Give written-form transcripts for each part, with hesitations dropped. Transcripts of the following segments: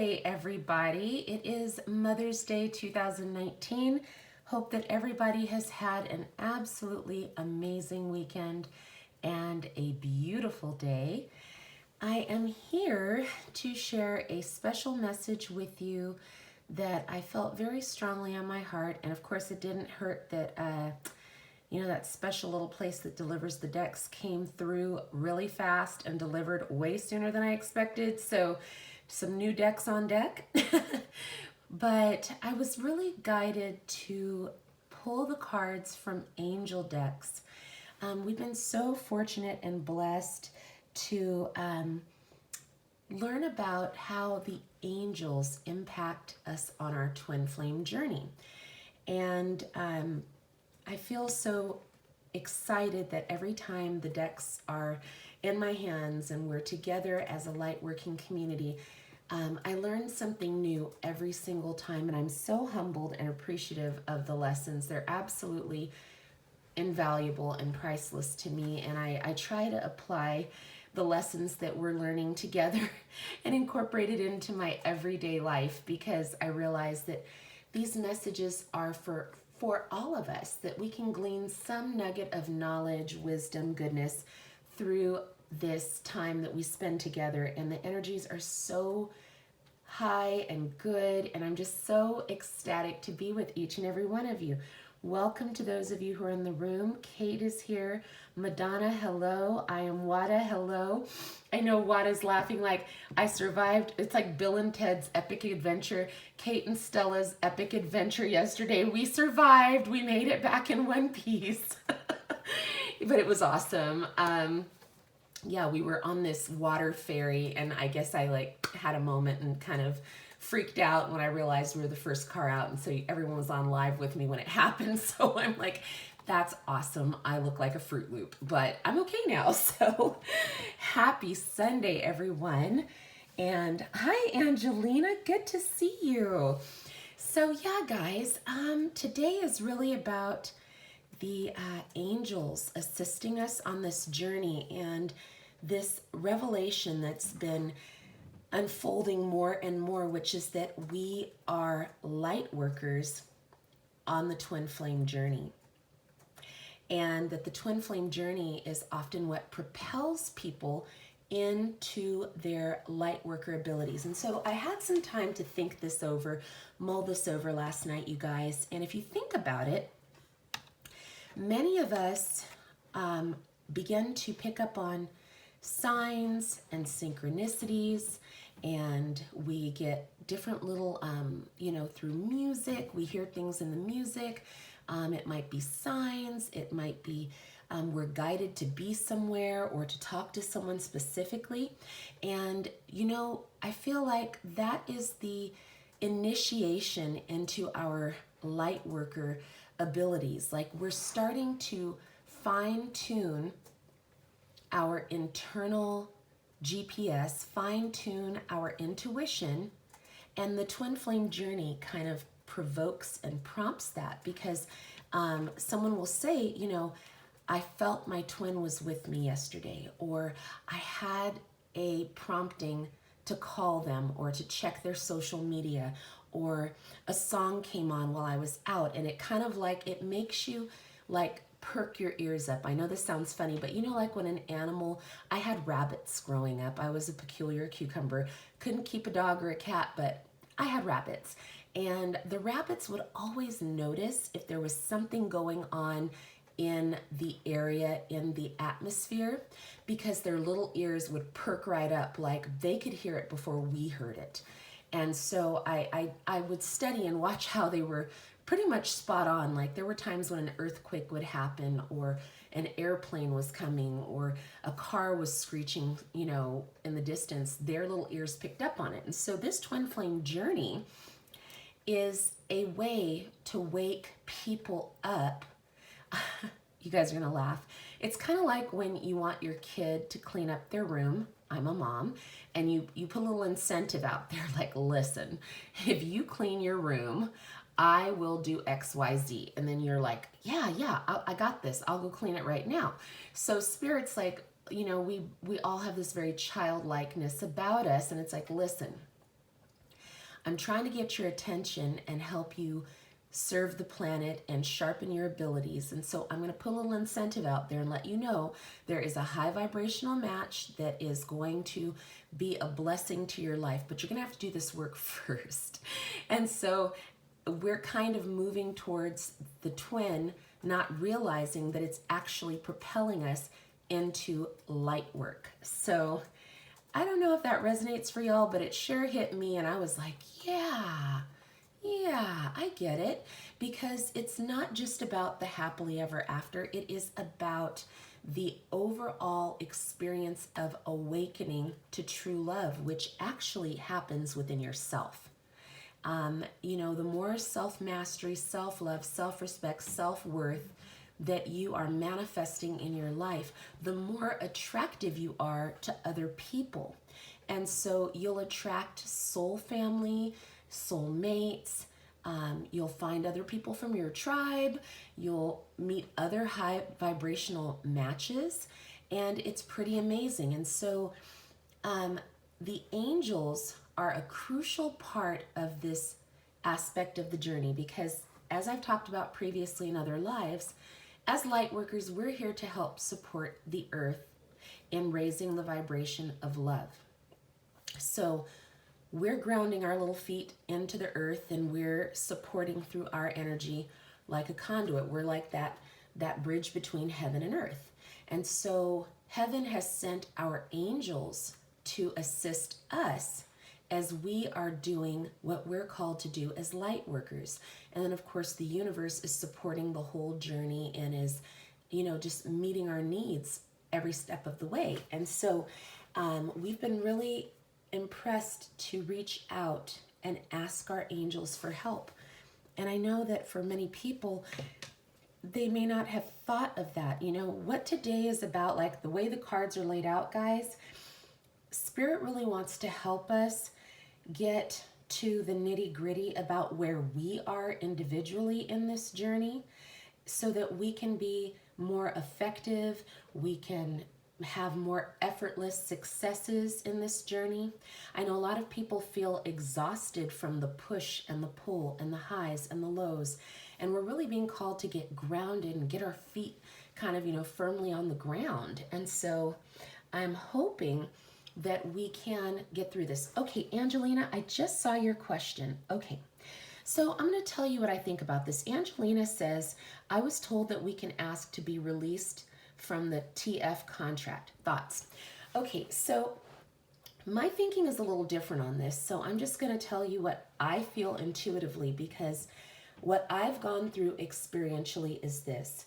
Sunday, everybody. It is Mother's Day 2019. Hope that everybody has had an absolutely amazing weekend and a beautiful day. I am here to share a special message with you that I felt very strongly on my heart. And of course, it didn't hurt that that special little place that delivers the decks came through really fast and delivered way sooner than I expected. So some new decks on deck. But I was really guided to pull the cards from angel decks. We've been so fortunate and blessed to learn about how the angels impact us on our twin flame journey. And I feel so excited that every time the decks are in my hands and we're together as a light working community, I learn something new every single time, and I'm so humbled and appreciative of the lessons. They're absolutely invaluable and priceless to me, and I try to apply the lessons that we're learning together and incorporate it into my everyday life, because I realize that these messages are for all of us, that we can glean some nugget of knowledge, wisdom, goodness through this time that we spend together. And the energies are so high and good, and I'm just so ecstatic to be with each and every one of you. Welcome to those of you who are in the room. Kate is here. Madonna, hello. I am Wada, hello. I know Wada's laughing like I survived. It's like Bill and Ted's epic adventure. Kate and Stella's epic adventure yesterday. We survived. We made it back in one piece. But it was awesome. Yeah, we were on this water ferry, and I guess I had a moment and kind of freaked out when I realized we were the first car out, and so everyone was on live with me when it happened. So I'm like, that's awesome. I look like a Fruit Loop, but I'm okay now. So happy Sunday, everyone. And hi, Angelina. Good to see you. So yeah, guys, today is really about the angels assisting us on this journey and this revelation that's been unfolding more and more, which is that we are light workers on the twin flame journey. And that the twin flame journey is often what propels people into their light worker abilities. And so I had some time to think this over, mull this over last night, you guys. And if you think about it, many of us begin to pick up on signs and synchronicities, and we get different little, through music. We hear things in the music. It might be signs. It might be we're guided to be somewhere or to talk to someone specifically. And, I feel like that is the initiation into our light worker abilities. Like, we're starting to fine tune our internal GPS, fine tune our intuition, and the twin flame journey kind of provokes and prompts that, because someone will say, I felt my twin was with me yesterday, or I had a prompting to call them or to check their social media, or a song came on while I was out, and it kind of it makes you perk your ears up. I know this sounds funny, but like when an animal, I had rabbits growing up. I was a peculiar cucumber, couldn't keep a dog or a cat, but I had rabbits. And the rabbits would always notice if there was something going on in the area, in the atmosphere, because their little ears would perk right up, like they could hear it before we heard it. And so I would study and watch how they were pretty much spot on. Like, there were times when an earthquake would happen, or an airplane was coming, or a car was screeching, in the distance. Their little ears picked up on it. And so this twin flame journey is a way to wake people up. You guys are gonna laugh. It's kind of like when you want your kid to clean up their room. I'm a mom, and you put a little incentive out there, like, listen, if you clean your room, I will do X, Y, Z. And then you're like, yeah, I got this. I'll go clean it right now. So Spirit's like, we all have this very childlikeness about us. And it's like, listen, I'm trying to get your attention and help you serve the planet and sharpen your abilities. And so I'm going to put a little incentive out there and let you know there is a high vibrational match that is going to be a blessing to your life, but you're going to have to do this work first. And so we're kind of moving towards the twin, not realizing that it's actually propelling us into light work. So I don't know if that resonates for y'all, but it sure hit me, and I was like, yeah, I get it. Because it's not just about the happily ever after, it is about the overall experience of awakening to true love, which actually happens within yourself. The more self-mastery, self-love, self-respect, self-worth that you are manifesting in your life, the more attractive you are to other people. And so you'll attract soul family, soul mates, you'll find other people from your tribe, you'll meet other high vibrational matches, and it's pretty amazing. And so the angels are a crucial part of this aspect of the journey because, as I've talked about previously in other lives, as light workers, we're here to help support the earth in raising the vibration of love. So we're grounding our little feet into the earth, and we're supporting through our energy like a conduit. We're like that bridge between heaven and earth. And so heaven has sent our angels to assist us as we are doing what we're called to do as light workers. And then of course the universe is supporting the whole journey and is, just meeting our needs every step of the way. And so we've been really impressed to reach out and ask our angels for help. And I know that for many people, they may not have thought of that. What today is about, like the way the cards are laid out, guys, Spirit really wants to help us get to the nitty-gritty about where we are individually in this journey so that we can be more effective, we can have more effortless successes in this journey. I know a lot of people feel exhausted from the push and the pull and the highs and the lows, and we're really being called to get grounded and get our feet kind of, firmly on the ground. And so I'm hoping that we can get through this. Okay, Angelina, I just saw your question. Okay, so I'm going to tell you what I think about this. Angelina says, I was told that we can ask to be released from the TF contract. Thoughts? Okay, so my thinking is a little different on this. So I'm just going to tell you what I feel intuitively, because what I've gone through experientially is this.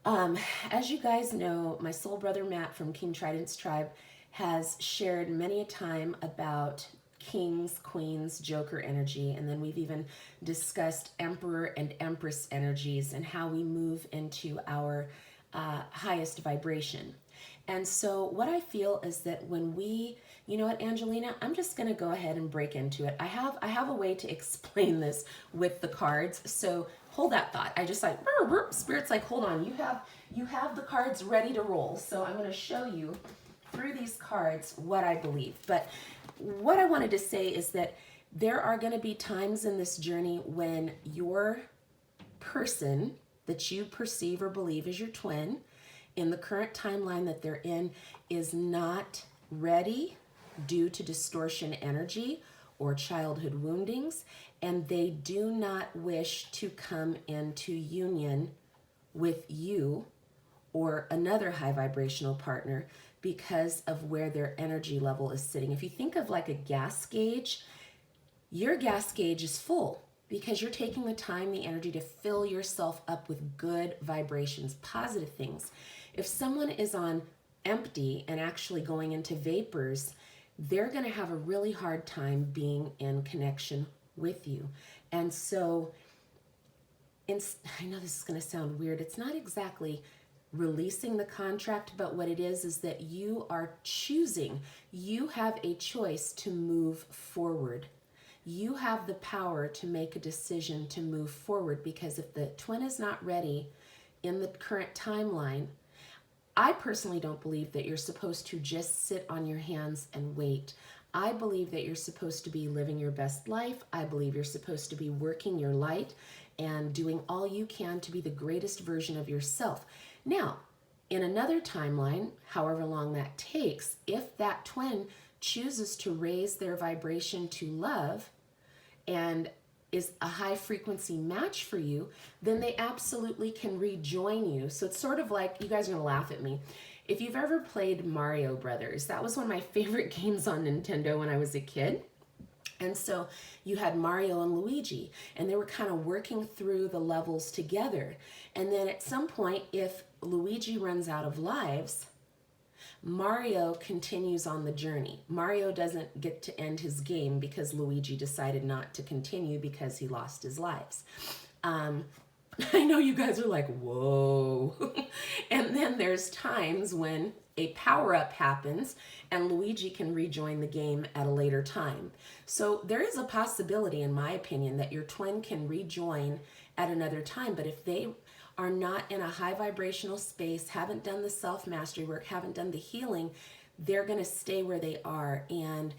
As you guys know, my soul brother Matt from King Trident's tribe has shared many a time about kings, queens, joker energy, and then we've even discussed emperor and empress energies and how we move into our highest vibration. And so what I feel is that when we, you know what, Angelina, I'm just going to go ahead and break into it. I have a way to explain this with the cards. So hold that thought. I just like, Spirit's like, hold on, you have the cards ready to roll. So I'm going to show you through these cards what I believe. But what I wanted to say is that there are going to be times in this journey when your person that you perceive or believe is your twin in the current timeline that they're in is not ready due to distortion energy or childhood woundings, and they do not wish to come into union with you or another high vibrational partner because of where their energy level is sitting. If you think of like a gas gauge, your gas gauge is full because you're taking the time, the energy to fill yourself up with good vibrations, positive things. If someone is on empty and actually going into vapors, they're going to have a really hard time being in connection with you. And so, I know this is going to sound weird. It's not exactly releasing the contract, but what it is that you are choosing. You have a choice to move forward. You have the power to make a decision to move forward, because if the twin is not ready in the current timeline, I personally don't believe that you're supposed to just sit on your hands and wait. I believe that you're supposed to be living your best life. I believe you're supposed to be working your light and doing all you can to be the greatest version of yourself. Now, in another timeline, however long that takes, if that twin chooses to raise their vibration to love and is a high frequency match for you, then they absolutely can rejoin you. So it's sort of like, you guys are gonna laugh at me. If you've ever played Mario Brothers, that was one of my favorite games on Nintendo when I was a kid. And so you had Mario and Luigi, and they were kind of working through the levels together. And then at some point, if Luigi runs out of lives, Mario continues on the journey. Mario doesn't get to end his game because Luigi decided not to continue because he lost his lives. I know you guys are like, whoa. And then there's times when a power-up happens and Luigi can rejoin the game at a later time. So there is a possibility, in my opinion, that your twin can rejoin at another time. But if they are not in a high vibrational space, haven't done the self-mastery work, haven't done the healing, they're going to stay where they are. And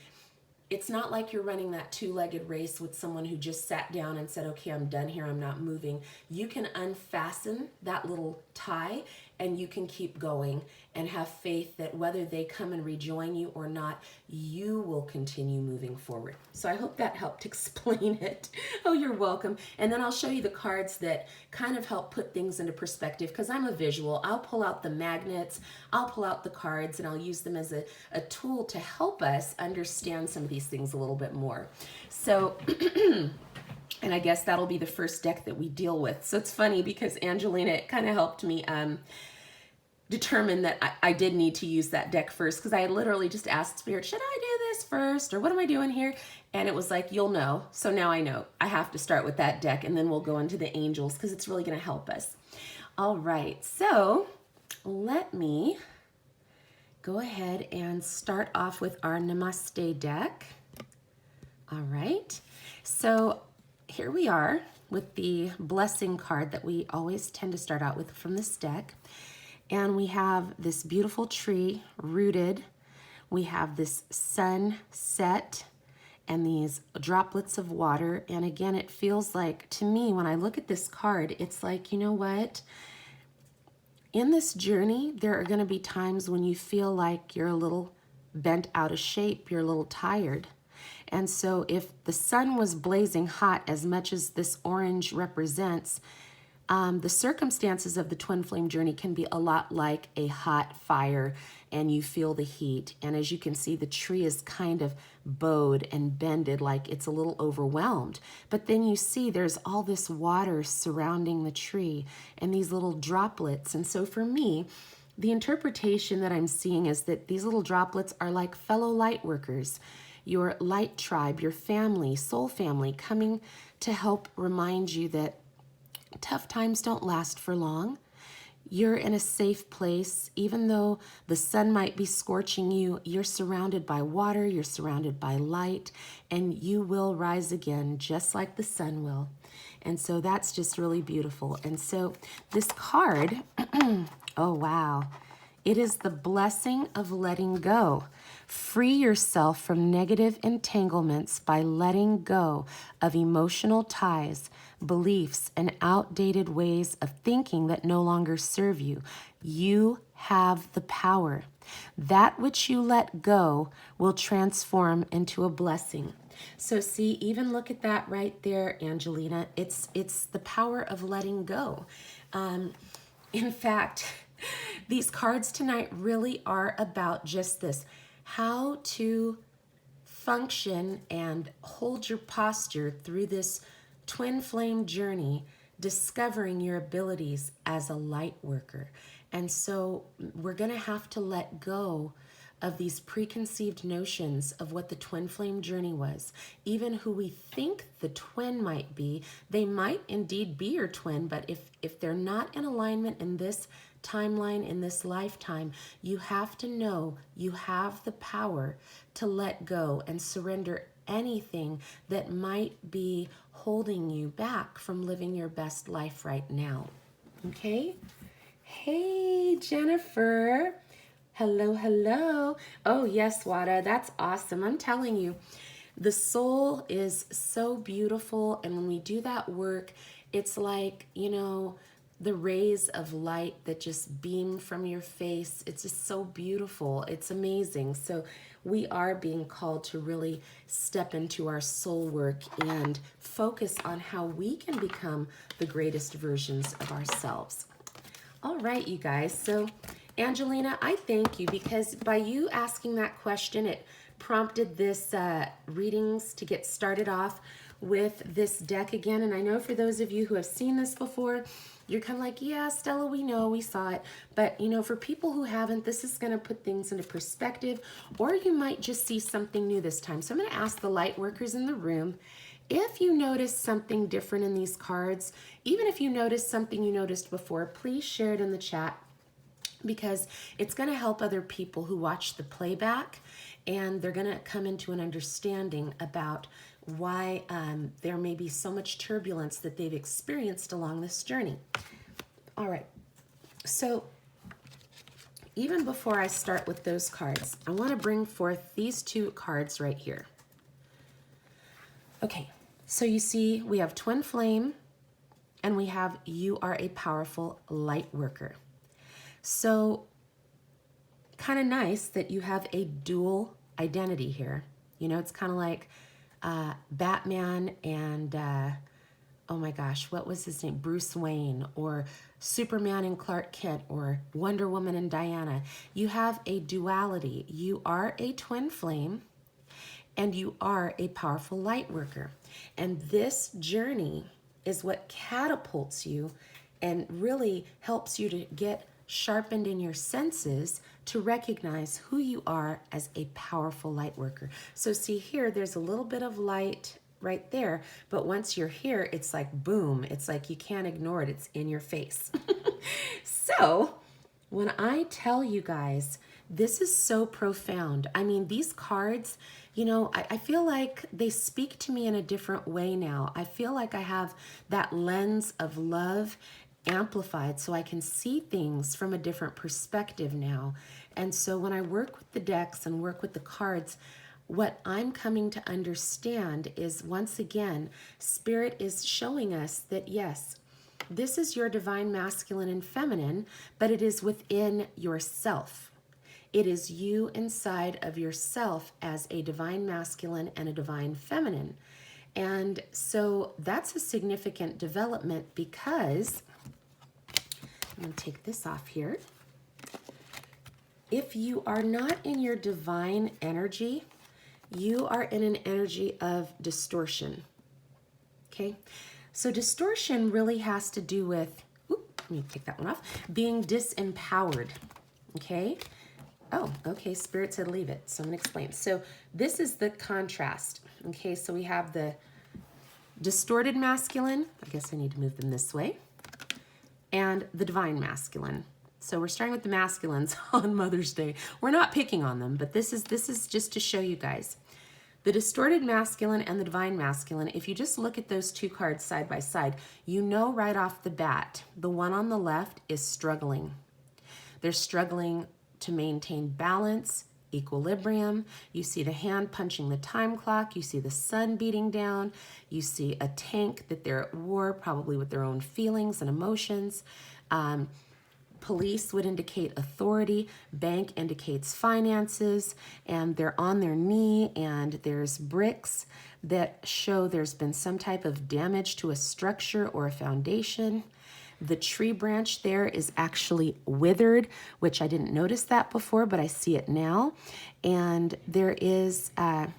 it's not like you're running that two-legged race with someone who just sat down and said, okay, I'm done here, I'm not moving. You can unfasten that little tie and you can keep going and have faith that whether they come and rejoin you or not, you will continue moving forward. So I hope that helped explain it. Oh, you're welcome. And then I'll show you the cards that kind of help put things into perspective, because I'm a visual. I'll pull out the magnets, I'll pull out the cards, and I'll use them as a tool to help us understand some of these things a little bit more. So, and I guess that'll be the first deck that we deal with. So it's funny because Angelina, it kind of helped me determine that I did need to use that deck first, because I had literally just asked Spirit, should I do this first or what am I doing here? And it was like, you'll know. So now I know I have to start with that deck, and then we'll go into the angels because it's really going to help us. All right, so let me go ahead and start off with our Namaste deck. All right, so here we are with the blessing card that we always tend to start out with from this deck. And we have this beautiful tree rooted. We have this sun set and these droplets of water. And again, it feels like, to me, when I look at this card, it's like, you know what? In this journey, there are going to be times when you feel like you're a little bent out of shape, you're a little tired. And so if the sun was blazing hot as much as this orange represents, the circumstances of the twin flame journey can be a lot like a hot fire, and you feel the heat. And as you can see, the tree is kind of bowed and bended, like it's a little overwhelmed. But then you see there's all this water surrounding the tree and these little droplets. And so for me, the interpretation that I'm seeing is that these little droplets are like fellow light workers, your light tribe, your family, soul family, coming to help remind you that tough times don't last for long. You're in a safe place. Even though the sun might be scorching you, you're surrounded by water, you're surrounded by light, and you will rise again just like the sun will. And so that's just really beautiful. And so this card, oh wow, it is the blessing of letting go. Free yourself from negative entanglements by letting go of emotional ties, beliefs, and outdated ways of thinking that no longer serve you. You have the power. That which you let go will transform into a blessing. So see, even look at that right there, Angelina. It's the power of letting go. In fact, these cards tonight really are about just this, how to function and hold your posture through this twin flame journey, discovering your abilities as a light worker. And so we're going to have to let go of these preconceived notions of what the twin flame journey was. Even who we think the twin might be, they might indeed be your twin, but if they're not in alignment in this timeline, in this lifetime, you have to know you have the power to let go and surrender anything that might be holding you back from living your best life right now. Okay? Hey, Jennifer. Hello, hello. Oh, yes, Wada, that's awesome. I'm telling you, the soul is so beautiful. And when we do that work, it's like, the rays of light that just beam from your face. It's just so beautiful. It's amazing. So we are being called to really step into our soul work and focus on how we can become the greatest versions of ourselves. All right, you guys. So, Angelina, I thank you because by you asking that question, it prompted this readings to get started off with this deck again. And I know for those of you who have seen this before, you're kind of like, yeah, Stella, we know, we saw it. But, for people who haven't, this is going to put things into perspective, or you might just see something new this time. So I'm going to ask the light workers in the room, if you notice something different in these cards, even if you notice something you noticed before, please share it in the chat because it's going to help other people who watch the playback, and they're going to come into an understanding about why there may be so much turbulence that they've experienced along this journey. All right, so even before I start with those cards, I want to bring forth these two cards right here. Okay, so you see we have twin flame and we have you are a powerful light worker. So kind of nice that you have a dual identity here. It's kind of like Batman and, oh my gosh, what was his name? Bruce Wayne, or Superman and Clark Kent, or Wonder Woman and Diana. You have a duality. You are a twin flame and you are a powerful light worker. And this journey is what catapults you and really helps you to get sharpened in your senses to recognize who you are as a powerful light worker. So see here, there's a little bit of light right there, but once you're here, it's like boom. It's like you can't ignore it. It's in your face. So when I tell you guys, this is so profound. I mean, these cards, I feel like they speak to me in a different way now. I feel like I have that lens of love amplified so I can see things from a different perspective now. And so when I work with the decks and work with the cards, what I'm coming to understand is, once again, Spirit is showing us that yes, this is your divine masculine and feminine, but it is within yourself. It is you inside of yourself as a divine masculine and a divine feminine. And so that's a significant development because, I'm going to take this off here. If you are not in your divine energy, you are in an energy of distortion. Okay? So distortion really has to do with, let me take that one off, being disempowered. Okay? Oh, okay, Spirit said leave it, so I'm going to explain. So this is the contrast. Okay, so we have the distorted masculine. I guess I need to move them this way. And the divine masculine. So we're starting with the masculines on Mother's Day. We're not picking on them, but this is just to show you guys. The distorted masculine and the divine masculine, if you just look at those two cards side by side, you know right off the bat, the one on the left is struggling. They're struggling to maintain balance, equilibrium. You see the hand punching the time clock. You see the sun beating down. You see a tank that they're at war, probably with their own feelings and emotions. Police would indicate authority. Bank indicates finances. And they're on their knee, and there's bricks that show there's been some type of damage to a structure or a foundation. The tree branch there is actually withered, which I didn't notice that before, but I see it now. And there is a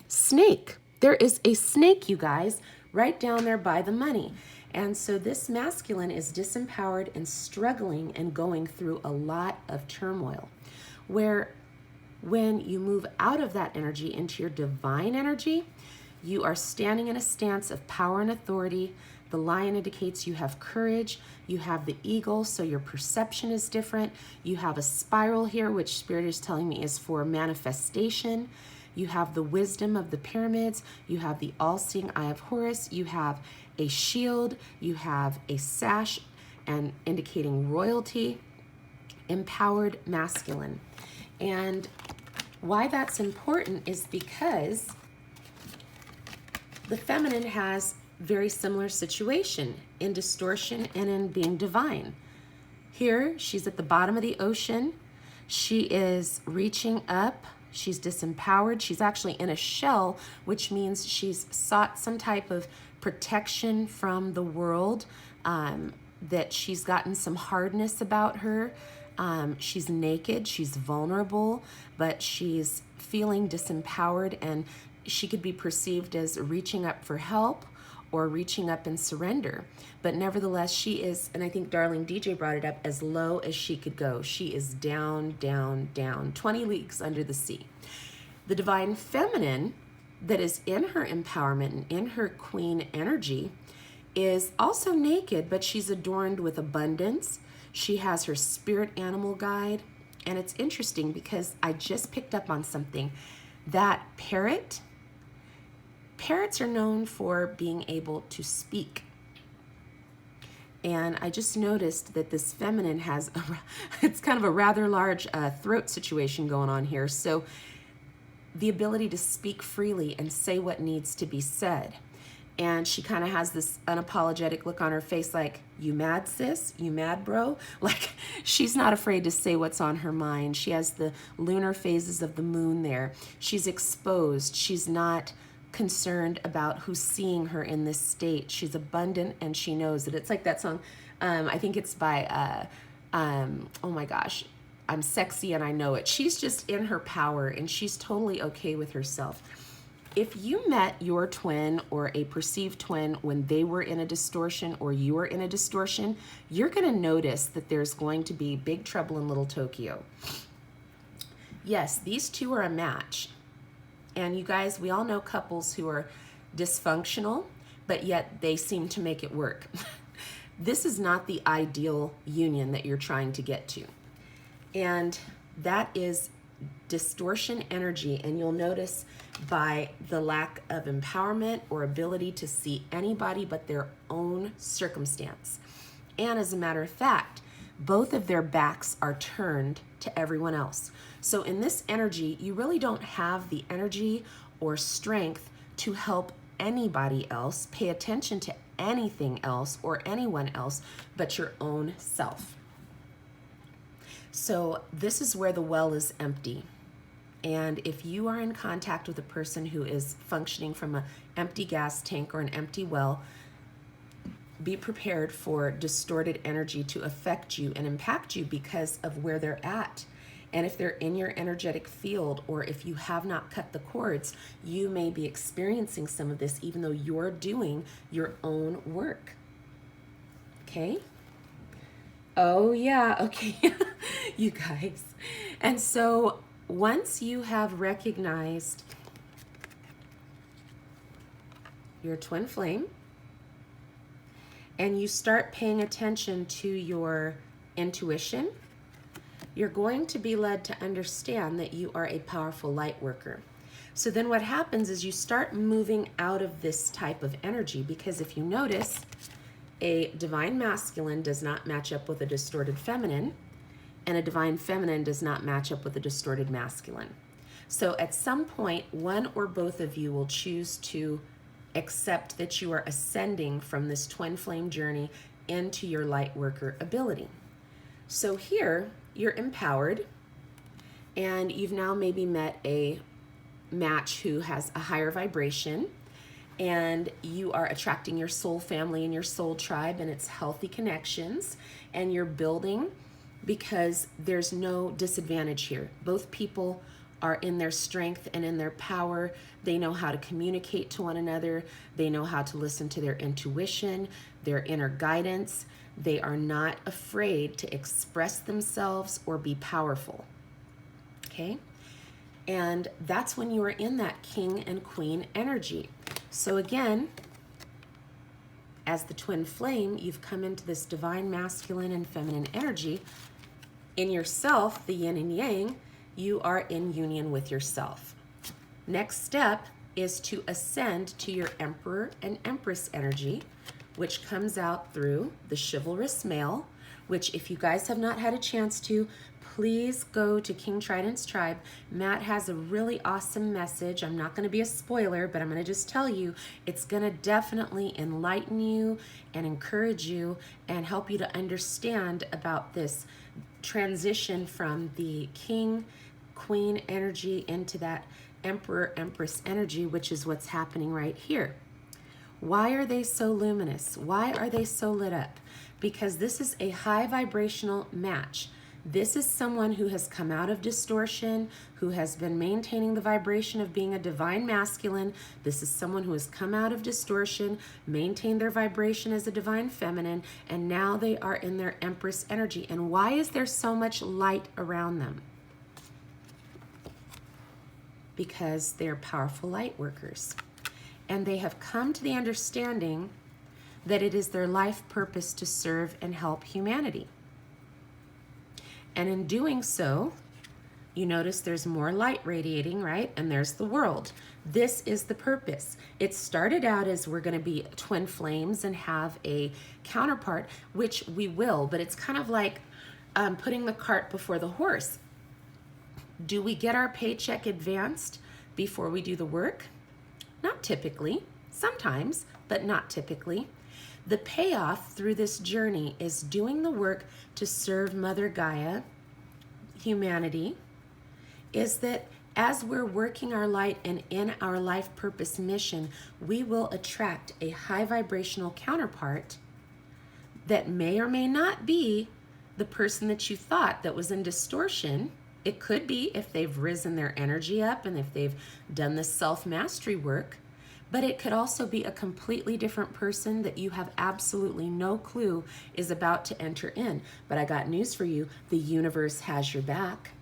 snake. There is a snake, you guys, right down there by the money. And so this masculine is disempowered and struggling and going through a lot of turmoil. Where when you move out of that energy into your divine energy, you are standing in a stance of power and authority. The lion indicates you have courage. You have the eagle, so your perception is different. You have a spiral here, which Spirit is telling me is for manifestation. You have the wisdom of the pyramids. You have the all-seeing eye of Horus. You have a shield. You have a sash and indicating royalty. Empowered masculine. And why that's important is because the feminine has very similar situation in distortion and in being divine. Here, she's at the bottom of the ocean. She is reaching up. She's disempowered. She's actually in a shell, which means she's sought some type of protection from the world, that she's gotten some hardness about her. She's naked, she's vulnerable, but she's feeling disempowered, and she could be perceived as reaching up for help or reaching up in surrender. But nevertheless, she is, and I think Darling DJ brought it up, as low as she could go. She is down, down, down, 20 leagues under the sea. The divine feminine that is in her empowerment and in her queen energy is also naked, but she's adorned with abundance. She has her spirit animal guide. And it's interesting because I just picked up on something. That parrots are known for being able to speak. And I just noticed that this feminine has, it's kind of a rather large throat situation going on here. So the ability to speak freely and say what needs to be said. And she kind of has this unapologetic look on her face like, you mad, sis? You mad, bro? Like, she's not afraid to say what's on her mind. She has the lunar phases of the moon there. She's exposed. She's not concerned about who's seeing her in this state. She's abundant and she knows it. It's like that song, I think it's by, oh my gosh, I'm sexy and I know it. She's just in her power and she's totally okay with herself. If you met your twin or a perceived twin when they were in a distortion or you were in a distortion, you're going to notice that there's going to be big trouble in Little Tokyo. Yes, these two are a match. And you guys, we all know couples who are dysfunctional, but yet they seem to make it work. This is not the ideal union that you're trying to get to. And that is distortion energy, and you'll notice by the lack of empowerment or ability to see anybody but their own circumstance. And as a matter of fact, both of their backs are turned to everyone else. So in this energy, you really don't have the energy or strength to help anybody else, pay attention to anything else or anyone else but your own self. So this is where the well is empty. And if you are in contact with a person who is functioning from an empty gas tank or an empty well, be prepared for distorted energy to affect you and impact you because of where they're at. And if they're in your energetic field, or if you have not cut the cords, you may be experiencing some of this even though you're doing your own work. Okay? Oh yeah, okay, you guys. And so once you have recognized your twin flame and you start paying attention to your intuition, you're going to be led to understand that you are a powerful light worker. So then what happens is you start moving out of this type of energy, because if you notice, a divine masculine does not match up with a distorted feminine, and a divine feminine does not match up with a distorted masculine. So at some point, one or both of you will choose to accept that you are ascending from this twin flame journey into your light worker ability. So here, you're empowered, and you've now maybe met a match who has a higher vibration, and you are attracting your soul family and your soul tribe, and it's healthy connections, and you're building because there's no disadvantage here. Both people are in their strength and in their power. They know how to communicate to one another. They know how to listen to their intuition, their inner guidance. They are not afraid to express themselves or be powerful. Okay? And that's when you are in that king and queen energy. So again, as the twin flame, you've come into this divine masculine and feminine energy. In yourself, the yin and yang, you are in union with yourself. Next step is to ascend to your emperor and empress energy, which comes out through the chivalrous male, which if you guys have not had a chance to, please go to King Trident's Tribe. Matt has a really awesome message. I'm not going to be a spoiler, but I'm going to just tell you it's going to definitely enlighten you and encourage you and help you to understand about this transition from the King, Queen energy into that Emperor, Empress energy, which is what's happening right here. Why are they so luminous? Why are they so lit up? Because this is a high vibrational match. This is someone who has come out of distortion, who has been maintaining the vibration of being a divine masculine. This is someone who has come out of distortion, maintained their vibration as a divine feminine, and now they are in their Empress energy. And why is there so much light around them? Because they're powerful light workers. And they have come to the understanding that it is their life purpose to serve and help humanity. And in doing so, you notice there's more light radiating, right? And there's the world. This is the purpose. It started out as we're going to be twin flames and have a counterpart, which we will, but it's kind of like putting the cart before the horse. Do we get our paycheck advanced before we do the work? Not typically, sometimes, but not typically. The payoff through this journey is doing the work to serve Mother Gaia, humanity, is that as we're working our light and in our life purpose mission, we will attract a high vibrational counterpart that may or may not be the person that you thought that was in distortion. It could be if they've risen their energy up and if they've done the self-mastery work, but it could also be a completely different person that you have absolutely no clue is about to enter in. But I got news for you. The universe has your back.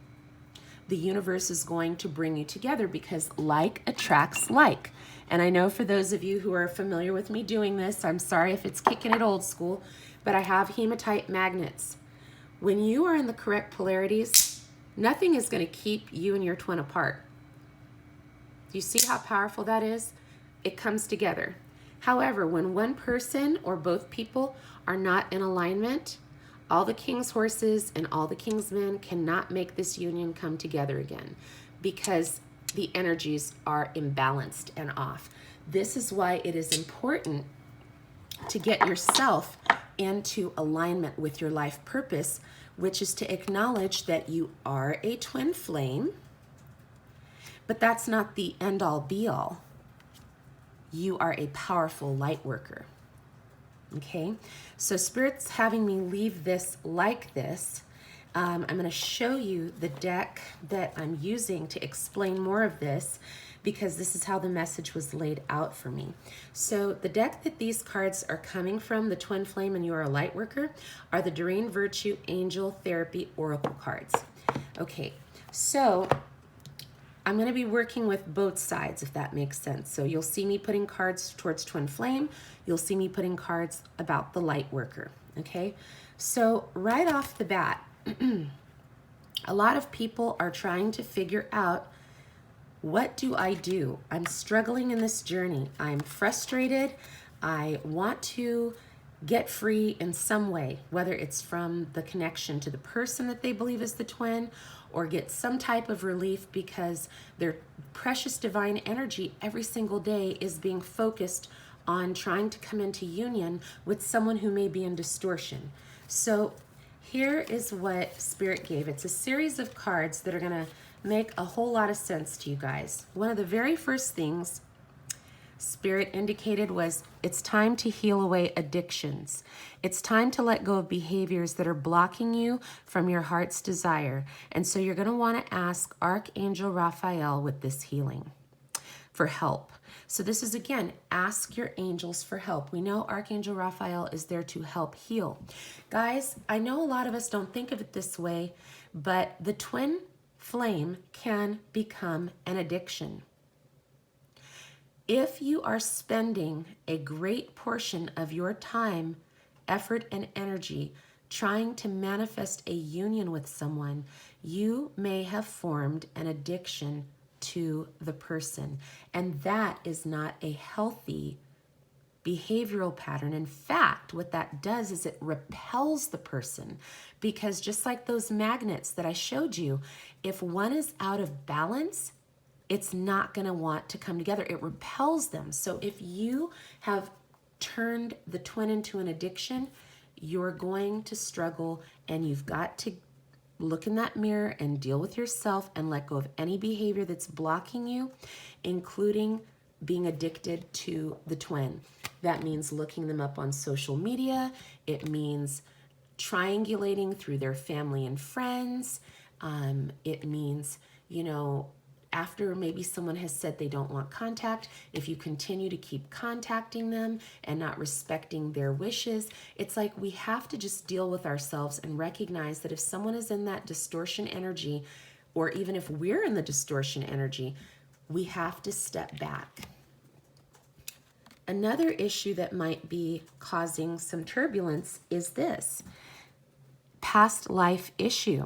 The universe is going to bring you together because like attracts like. And I know for those of you who are familiar with me doing this, I'm sorry if it's kicking it old school, but I have hematite magnets. When you are in the correct polarities, nothing is going to keep you and your twin apart. Do you see how powerful that is? It comes together. However, when one person or both people are not in alignment, all the king's horses and all the king's men cannot make this union come together again because the energies are imbalanced and off. This is why it is important to get yourself into alignment with your life purpose, which is to acknowledge that you are a twin flame, but that's not the end-all be-all. You are a powerful light worker. Okay, so Spirit's having me leave this like this. I'm going to show you the deck that I'm using to explain more of this because this is how the message was laid out for me. So the deck that these cards are coming from, the Twin Flame and You Are a Light Worker, are the Doreen Virtue Angel Therapy Oracle cards. Okay, so I'm going to be working with both sides, if that makes sense. So you'll see me putting cards towards Twin Flame. You'll see me putting cards about the light worker, okay? So right off the bat, a lot of people are trying to figure out, what do I do? I'm struggling in this journey. I'm frustrated. I want to get free in some way, whether it's from the connection to the person that they believe is the twin, or get some type of relief because their precious divine energy every single day is being focused on trying to come into union with someone who may be in distortion. So here is what Spirit gave. It's a series of cards that are gonna make a whole lot of sense to you guys. One of the very first things Spirit indicated was it's time to heal away addictions. It's time to let go of behaviors that are blocking you from your heart's desire. And so you're going to want to ask Archangel Raphael with this healing for help. So this is, again, ask your angels for help. We know Archangel Raphael is there to help heal. Guys, I know a lot of us don't think of it this way, but the twin flame can become an addiction. If you are spending a great portion of your time, effort, and energy trying to manifest a union with someone, you may have formed an addiction to the person. And that is not a healthy behavioral pattern. In fact, what that does is it repels the person, because just like those magnets that I showed you, if one is out of balance, it's not going to want to come together. It repels them. So if you have turned the twin into an addiction, you're going to struggle, and you've got to look in that mirror and deal with yourself and let go of any behavior that's blocking you, including being addicted to the twin. That means looking them up on social media. It means triangulating through their family and friends. It means, after maybe someone has said they don't want contact, if you continue to keep contacting them and not respecting their wishes, it's like we have to just deal with ourselves and recognize that if someone is in that distortion energy, or even if we're in the distortion energy, we have to step back. Another issue that might be causing some turbulence is this past life issue.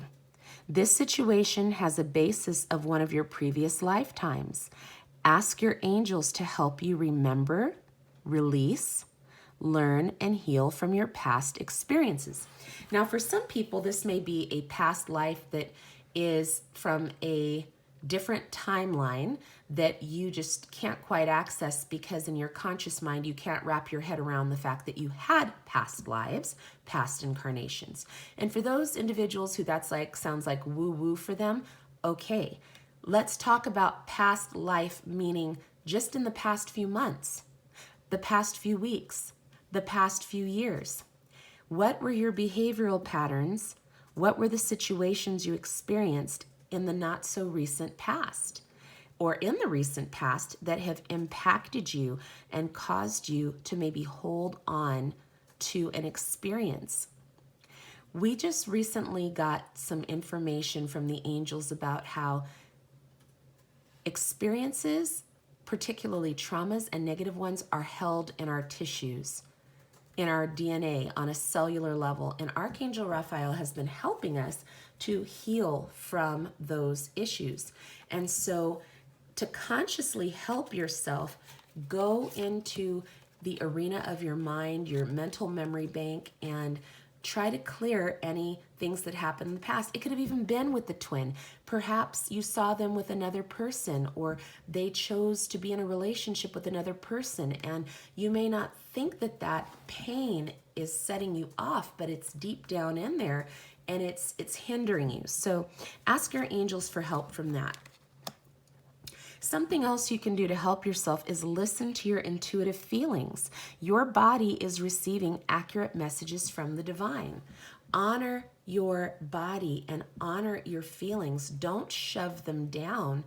This situation has a basis of one of your previous lifetimes. Ask your angels to help you remember, release, learn, and heal from your past experiences. Now, for some people, this may be a past life that is from a different timeline that you just can't quite access, because in your conscious mind you can't wrap your head around the fact that you had past lives, past incarnations. And for those individuals who sounds like woo-woo for them, okay, let's talk about past life, meaning just in the past few months, the past few weeks, the past few years. What were your behavioral patterns? What were the situations you experienced in the not so recent past, or in the recent past, that have impacted you and caused you to maybe hold on to an experience? We just recently got some information from the angels about how experiences, particularly traumas and negative ones, are held in our tissues, in our DNA on a cellular level. And Archangel Raphael has been helping us to heal from those issues. And so to consciously help yourself, go into the arena of your mind, your mental memory bank, and try to clear any things that happened in the past. It could have even been with the twin. Perhaps you saw them with another person, or they chose to be in a relationship with another person, and you may not think that that pain is setting you off, but it's deep down in there, and it's hindering you. So ask your angels for help from that. Something else you can do to help yourself is listen to your intuitive feelings. Your body is receiving accurate messages from the divine. Honor your body and honor your feelings. Don't shove them down.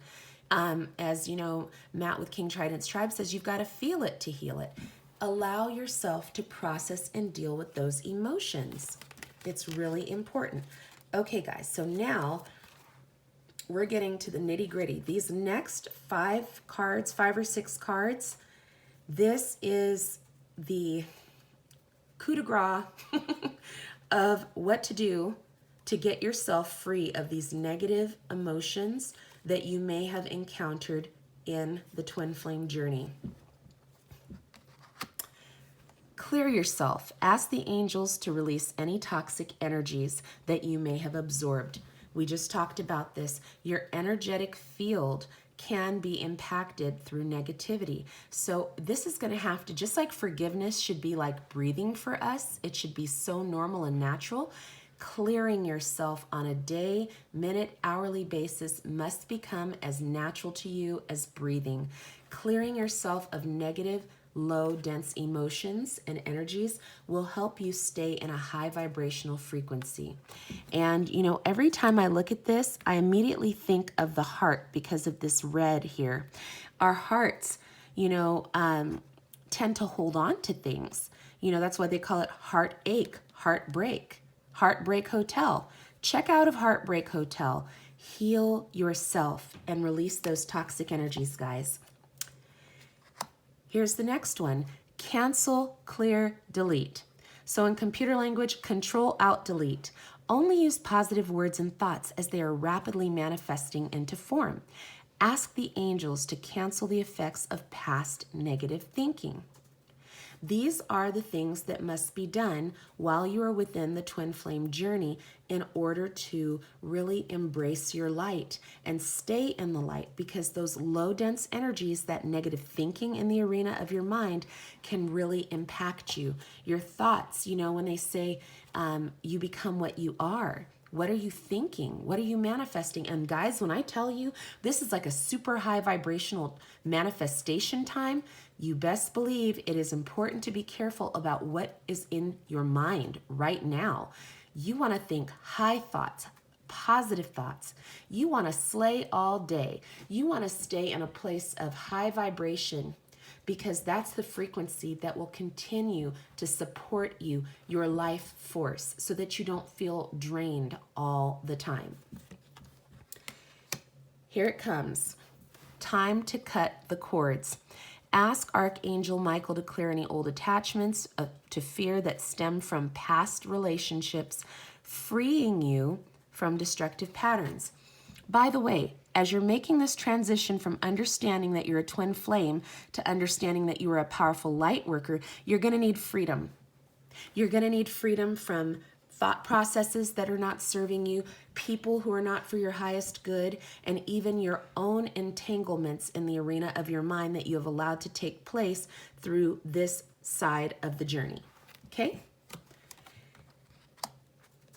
As you know, Matt with King Trident's Tribe says, you've got to feel it to heal it. Allow yourself to process and deal with those emotions. It's really important. Okay, guys, so now we're getting to the nitty-gritty. These next 5 or 6 cards, this is the coup de grace of what to do to get yourself free of these negative emotions that you may have encountered in the twin flame journey. Clear yourself. Ask the angels to release any toxic energies that you may have absorbed. We just talked about this. Your energetic field can be impacted through negativity. So this is going to have to, just like forgiveness should be like breathing for us, it should be so normal and natural. Clearing yourself on a day, minute, hourly basis must become as natural to you as breathing. Clearing yourself of negative, low, dense emotions and energies will help you stay in a high vibrational frequency. And, you know, every time I look at this, I immediately think of the heart because of this red here. Our hearts, tend to hold on to things. That's why they call it heartache, heartbreak, Heartbreak Hotel. Check out of Heartbreak Hotel. Heal yourself and release those toxic energies, guys. Here's the next one. Cancel, clear, delete. So in computer language, Control, Alt, Delete. Only use positive words and thoughts as they are rapidly manifesting into form. Ask the angels to cancel the effects of past negative thinking. These are the things that must be done while you are within the twin flame journey in order to really embrace your light and stay in the light, because those low dense energies, that negative thinking in the arena of your mind, can really impact you. Your thoughts, when they say you become what you are. What are you thinking? What are you manifesting? And guys, when I tell you this is like a super high vibrational manifestation time, you best believe it is important to be careful about what is in your mind right now. You want to think high thoughts, positive thoughts. You want to slay all day. You want to stay in a place of high vibration, because that's the frequency that will continue to support you, your life force, so that you don't feel drained all the time. Here it comes. Time to cut the cords. Ask Archangel Michael to clear any old attachments to fear that stem from past relationships, freeing you from destructive patterns. By the way, as you're making this transition from understanding that you're a twin flame to understanding that you are a powerful light worker, you're going to need freedom. You're going to need freedom from thought processes that are not serving you, people who are not for your highest good, and even your own entanglements in the arena of your mind that you have allowed to take place through this side of the journey. Okay?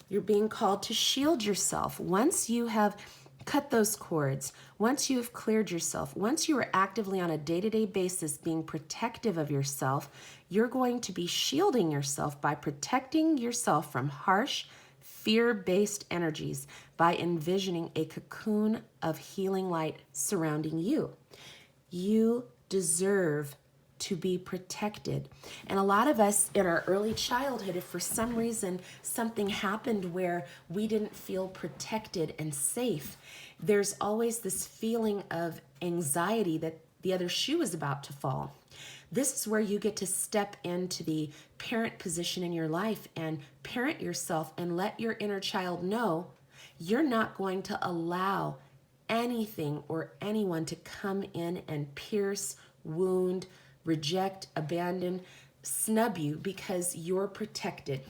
You're being called to shield yourself. Once you have cut those cords, once you have cleared yourself, once you are actively on a day-to-day basis being protective of yourself, you're going to be shielding yourself by protecting yourself from harsh, fear-based energies by envisioning a cocoon of healing light surrounding you. You deserve to be protected. And a lot of us in our early childhood, if for some reason something happened where we didn't feel protected and safe, there's always this feeling of anxiety that the other shoe is about to fall. This is where you get to step into the parent position in your life and parent yourself and let your inner child know you're not going to allow anything or anyone to come in and pierce, wound, reject, abandon, snub you, because you're protected,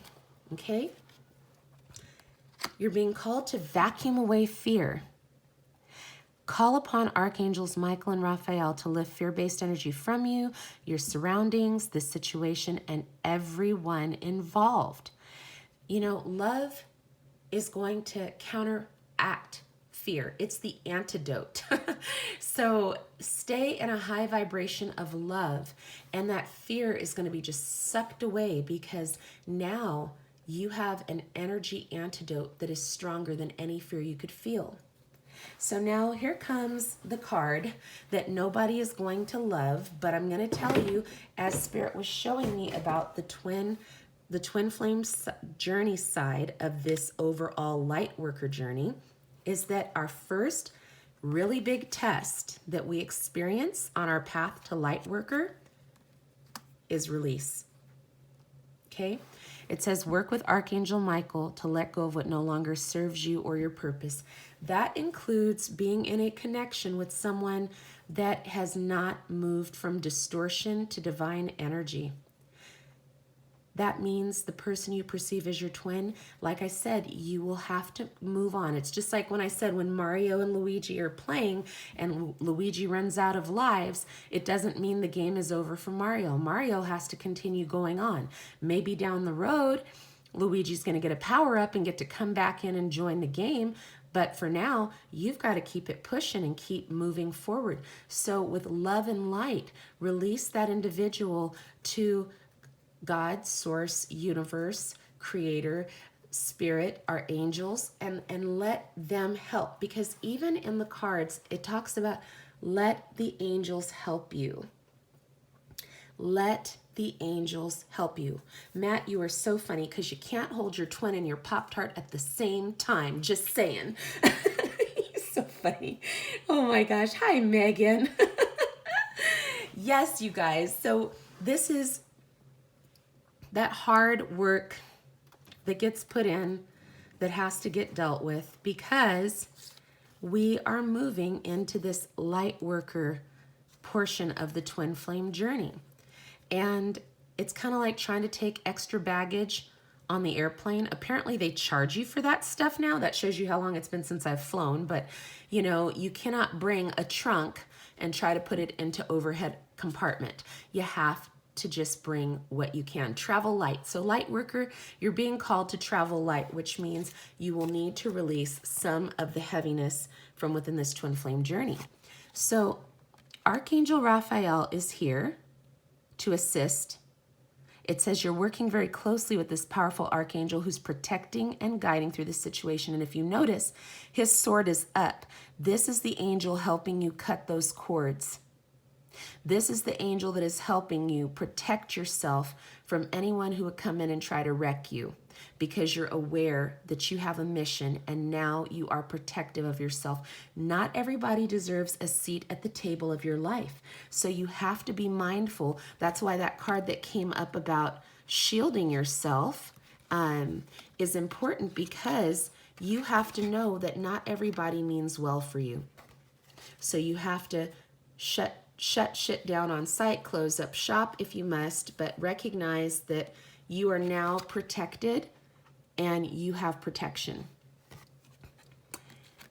okay? You're being called to vacuum away fear. Call upon Archangels Michael and Raphael to lift fear-based energy from you, your surroundings, the situation, and everyone involved. Love is going to counteract fear. It's the antidote. So stay in a high vibration of love, and that fear is going to be just sucked away, because now you have an energy antidote that is stronger than any fear you could feel. So now here comes the card that nobody is going to love, but I'm going to tell you, as Spirit was showing me about the twin flame journey side of this overall light worker journey, is that our first really big test that we experience on our path to light worker is release. Okay? It says, work with Archangel Michael to let go of what no longer serves you or your purpose. That includes being in a connection with someone that has not moved from distortion to divine energy. That means the person you perceive as your twin, like I said, you will have to move on. It's just like when I said, when Mario and Luigi are playing and Luigi runs out of lives, it doesn't mean the game is over for Mario. Mario has to continue going on. Maybe down the road, Luigi's going to get a power up and get to come back in and join the game. But for now, you've got to keep it pushing and keep moving forward. So with love and light, release that individual to God, source, universe, creator, spirit, our angels, and let them help. Because even in the cards, it talks about let the angels help you. Let the angels help you. Matt, you are so funny because you can't hold your twin and your Pop-Tart at the same time. Just saying. You're so funny. Oh my gosh. Hi, Megan. Yes, you guys. So this is that hard work that gets put in, that has to get dealt with, because we are moving into this light worker portion of the twin flame journey. And It's kind of like trying to take extra baggage on the airplane. Apparently they charge you for that stuff now. That shows you how long it's been since I've flown. But you know, you cannot bring a trunk and try to put it into overhead compartment. You have to just bring what you can. Travel light. So light worker, you're being called to travel light, which means you will need to release some of the heaviness from within this twin flame journey. So Archangel Raphael is here to assist. It says you're working very closely with this powerful archangel who's protecting and guiding through the situation. And if you notice, his sword is up. This is the angel helping you cut those cords. This is the angel that is helping you protect yourself from anyone who would come in and try to wreck you, because you're aware that you have a mission and now you are protective of yourself. Not everybody deserves a seat at the table of your life. So you have to be mindful. That's why that card that came up about shielding yourself is important, because you have to know that not everybody means well for you. So you have to shut shit down on site, close up shop if you must, but recognize that you are now protected and you have protection.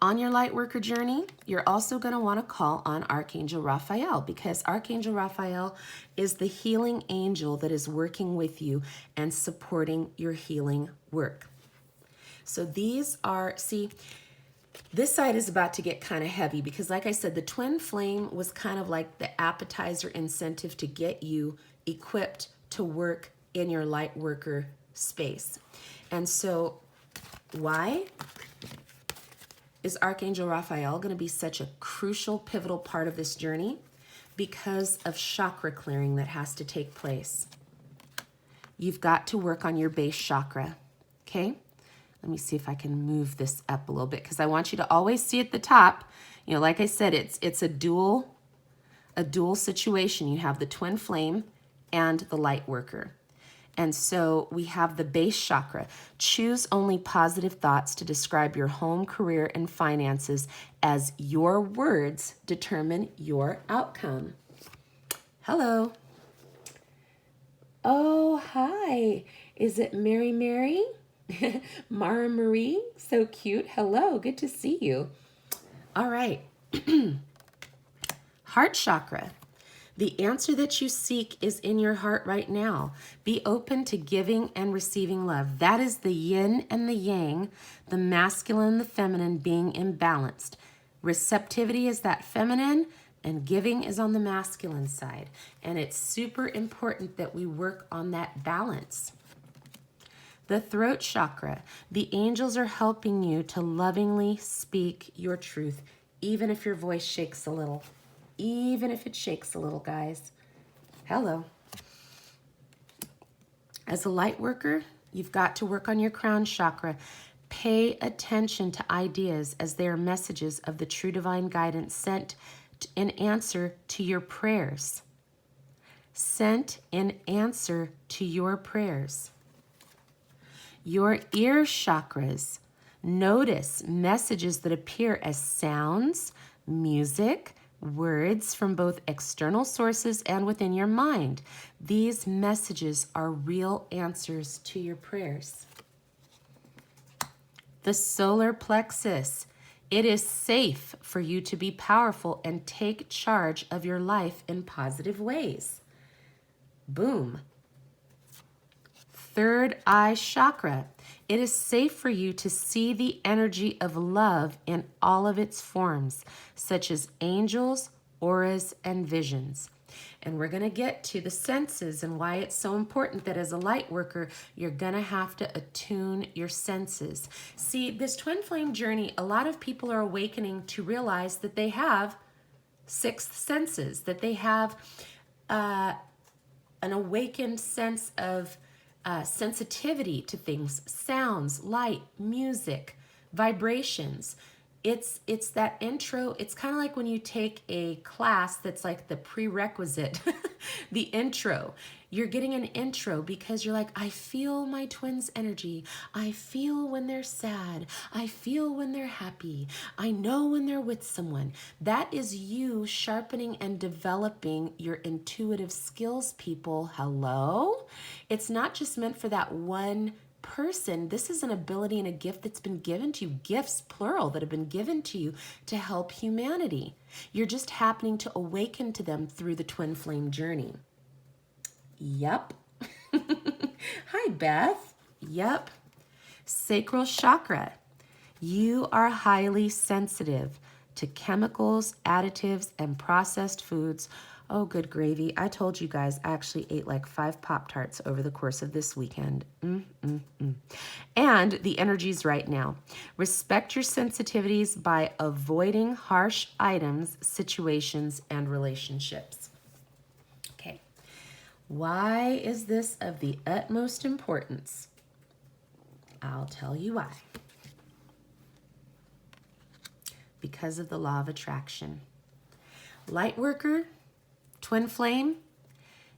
On your light worker journey, you're also going to want to call on Archangel Raphael, because Archangel Raphael is the healing angel that is working with you and supporting your healing work. So these are, see, this side is about to get kind of heavy, because like I said, the twin flame was kind of like the appetizer incentive to get you equipped to work in your light worker space. And so why is Archangel Raphael going to be such a crucial, pivotal part of this journey? Because of chakra clearing that has to take place. You've got to work on your base chakra, okay? Let me see if I can move this up a little bit, because I want you to always see at the top, you know, like I said, it's a dual situation. You have the twin flame and the light worker. And so we have the base chakra. Choose only positive thoughts to describe your home, career, and finances, as your words determine your outcome. Hello. Oh, hi. Is it Mary Mary? Mara Marie? So cute. Hello. Good to see you. All right. Heart chakra. The answer that you seek is in your heart right now. Be open to giving and receiving love. That is the yin and the yang, the masculine and the feminine being imbalanced. Receptivity is that feminine, and giving is on the masculine side. And it's super important that we work on that balance. The throat chakra. The angels are helping you to lovingly speak your truth, even if your voice shakes a little. Even if it shakes a little, guys. Hello. As a light worker, you've got to work on your crown chakra. Pay attention to ideas, as they are messages of the true divine guidance sent in answer to your prayers. Sent in answer to your prayers. Your ear chakras. Notice messages that appear as sounds, music, words from both external sources and within your mind. These messages are real answers to your prayers. The solar plexus. It is safe for you to be powerful and take charge of your life in positive ways. Boom. Third eye chakra. It is safe for you to see the energy of love in all of its forms, such as angels, auras, and visions. And we're going to get to the senses and why it's so important that as a light worker, you're going to have to attune your senses. See, this twin flame journey, a lot of people are awakening to realize that they have sixth senses, that they have an awakened sense of sensitivity to things, sounds, light, music, vibrations. It's that intro. It's kind of like when you take a class that's like the prerequisite The intro. You're getting an intro because you're like, I feel my twins' energy. I feel when they're sad. I feel when they're happy. I know when they're with someone. That is you sharpening and developing your intuitive skills, people. Hello? It's not just meant for that one person. This is an ability and a gift that's been given to you, gifts plural that have been given to you to help humanity. You're just happening to awaken to them through the twin flame journey. Yep. Hi, Beth. Yep. Sacral chakra. You are highly sensitive to chemicals, additives, and processed foods. Oh, good gravy. I told you guys I actually ate like 5 Pop-Tarts over the course of this weekend. And the energies right now. Respect your sensitivities by avoiding harsh items, situations, and relationships. Okay. Why is this of the utmost importance? I'll tell you why. Because of the law of attraction. Lightworker, twin flame,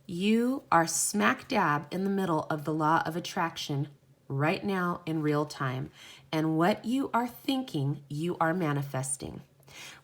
you are smack dab in the middle of the law of attraction right now in real time. And what you are thinking, you are manifesting.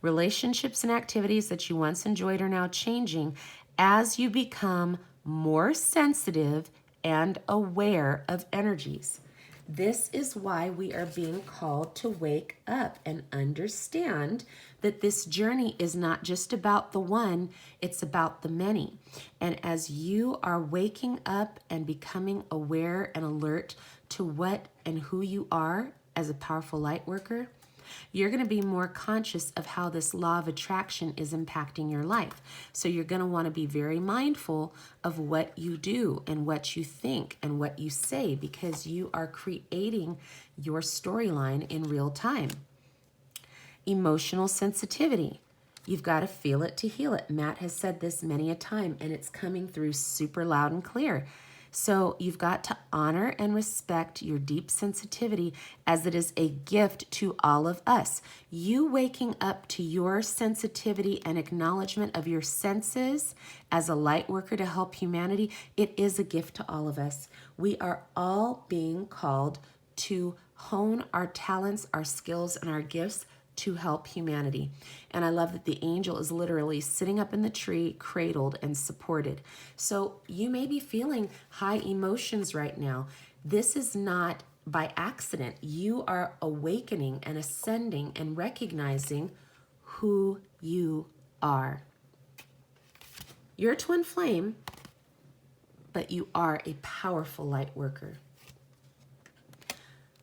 Relationships and activities that you once enjoyed are now changing as you become more sensitive and aware of energies. This is why we are being called to wake up and understand that this journey is not just about the one, it's about the many. And as you are waking up and becoming aware and alert to what and who you are as a powerful light worker, you're going to be more conscious of how this law of attraction is impacting your life. So you're going to want to be very mindful of what you do and what you think and what you say, because you are creating your storyline in real time. Emotional sensitivity. You've got to feel it to heal it. Matt has said this many a time, and it's coming through super loud and clear. So you've got to honor and respect your deep sensitivity, as it is a gift to all of us. You waking up to your sensitivity and acknowledgement of your senses as a light worker to help humanity, it is a gift to all of us. We are all being called to hone our talents, our skills, and our gifts to help humanity. And I love that the angel is literally sitting up in the tree, cradled and supported. So you may be feeling high emotions right now. This is not by accident. You are awakening and ascending and recognizing who you are. You're a twin flame, but you are a powerful light worker.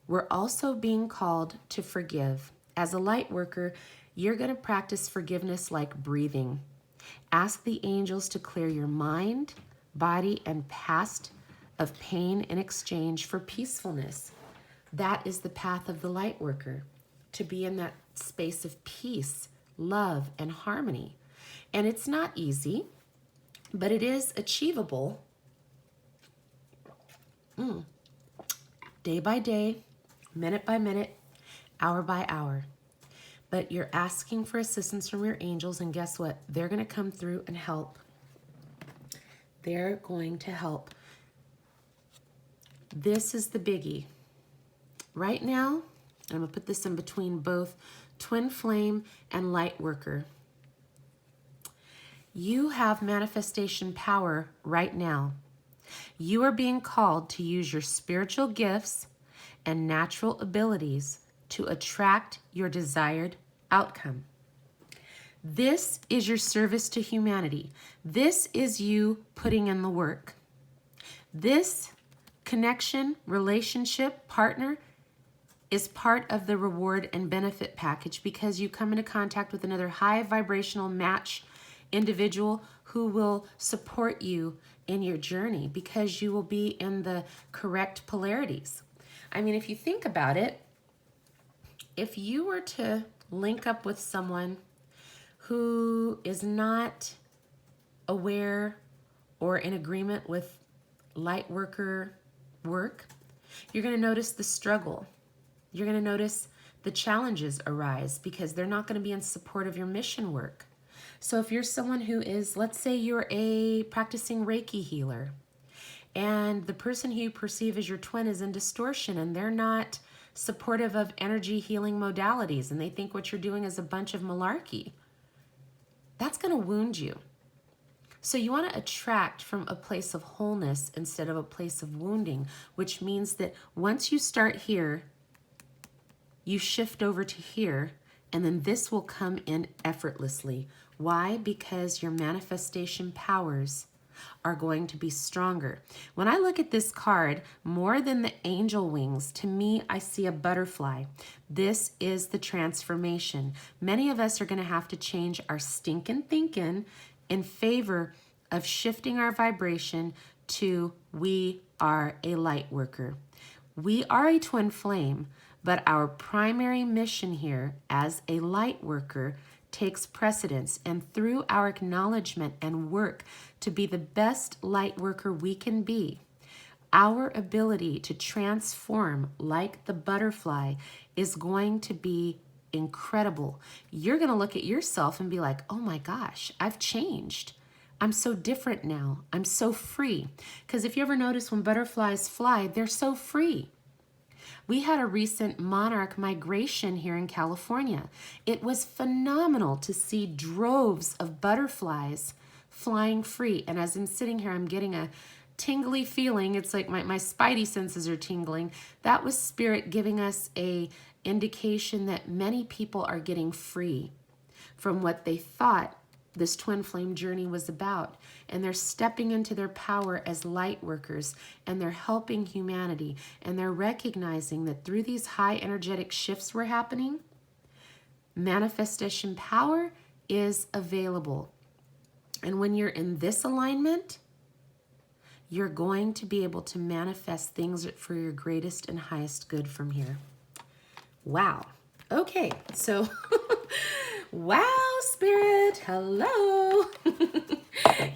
We're also being called to forgive. As a light worker, you're going to practice forgiveness like breathing. Ask the angels to clear your mind, body, and past of pain in exchange for peacefulness. That is the path of the light worker, to be in that space of peace, love, and harmony. And it's not easy, but it is achievable day by day, minute by minute, hour by hour. But you're asking for assistance from your angels, and guess what? They're going to come through and help. They're going to help. This is the biggie. Right now, I'm going to put this in between both twin flame and light worker. You have manifestation power right now. You are being called to use your spiritual gifts and natural abilities to attract your desired outcome. This is your service to humanity. This is you putting in the work. This connection, relationship, partner is part of the reward and benefit package, because you come into contact with another high vibrational match individual who will support you in your journey, because you will be in the correct polarities. I mean, if you think about it, if you were to link up with someone who is not aware or in agreement with light worker work, you're going to notice the struggle. You're going to notice the challenges arise, because they're not going to be in support of your mission work. So if you're someone who is, let's say you're a practicing Reiki healer, and the person who you perceive as your twin is in distortion and they're not supportive of energy healing modalities and they think what you're doing is a bunch of malarkey, that's going to wound you. So you want to attract from a place of wholeness instead of a place of wounding, which means that once you start here, you shift over to here, and then this will come in effortlessly. Why? Because your manifestation powers are going to be stronger. When I look at this card, more than the angel wings, to me, I see a butterfly. This is the transformation. Many of us are going to have to change our stinking thinking in favor of shifting our vibration to we are a light worker. We are a twin flame, but our primary mission here as a light worker takes precedence, and through our acknowledgement and work to be the best light worker we can be, our ability to transform like the butterfly is going to be incredible. You're going to look at yourself and be like, oh my gosh, I've changed. I'm so different now. I'm so free. Because if you ever notice when butterflies fly, they're so free. We had a recent monarch migration here in California. It was phenomenal to see droves of butterflies flying free. And as I'm sitting here, I'm getting a tingly feeling. It's like my spidey senses are tingling. That was spirit giving us a indication that many people are getting free from what they thought this twin flame journey was about. And they're stepping into their power as light workers, and they're helping humanity. And they're recognizing that through these high energetic shifts we're happening, manifestation power is available. And when you're in this alignment, you're going to be able to manifest things for your greatest and highest good from here. Wow. Okay, so wow, Spirit, hello.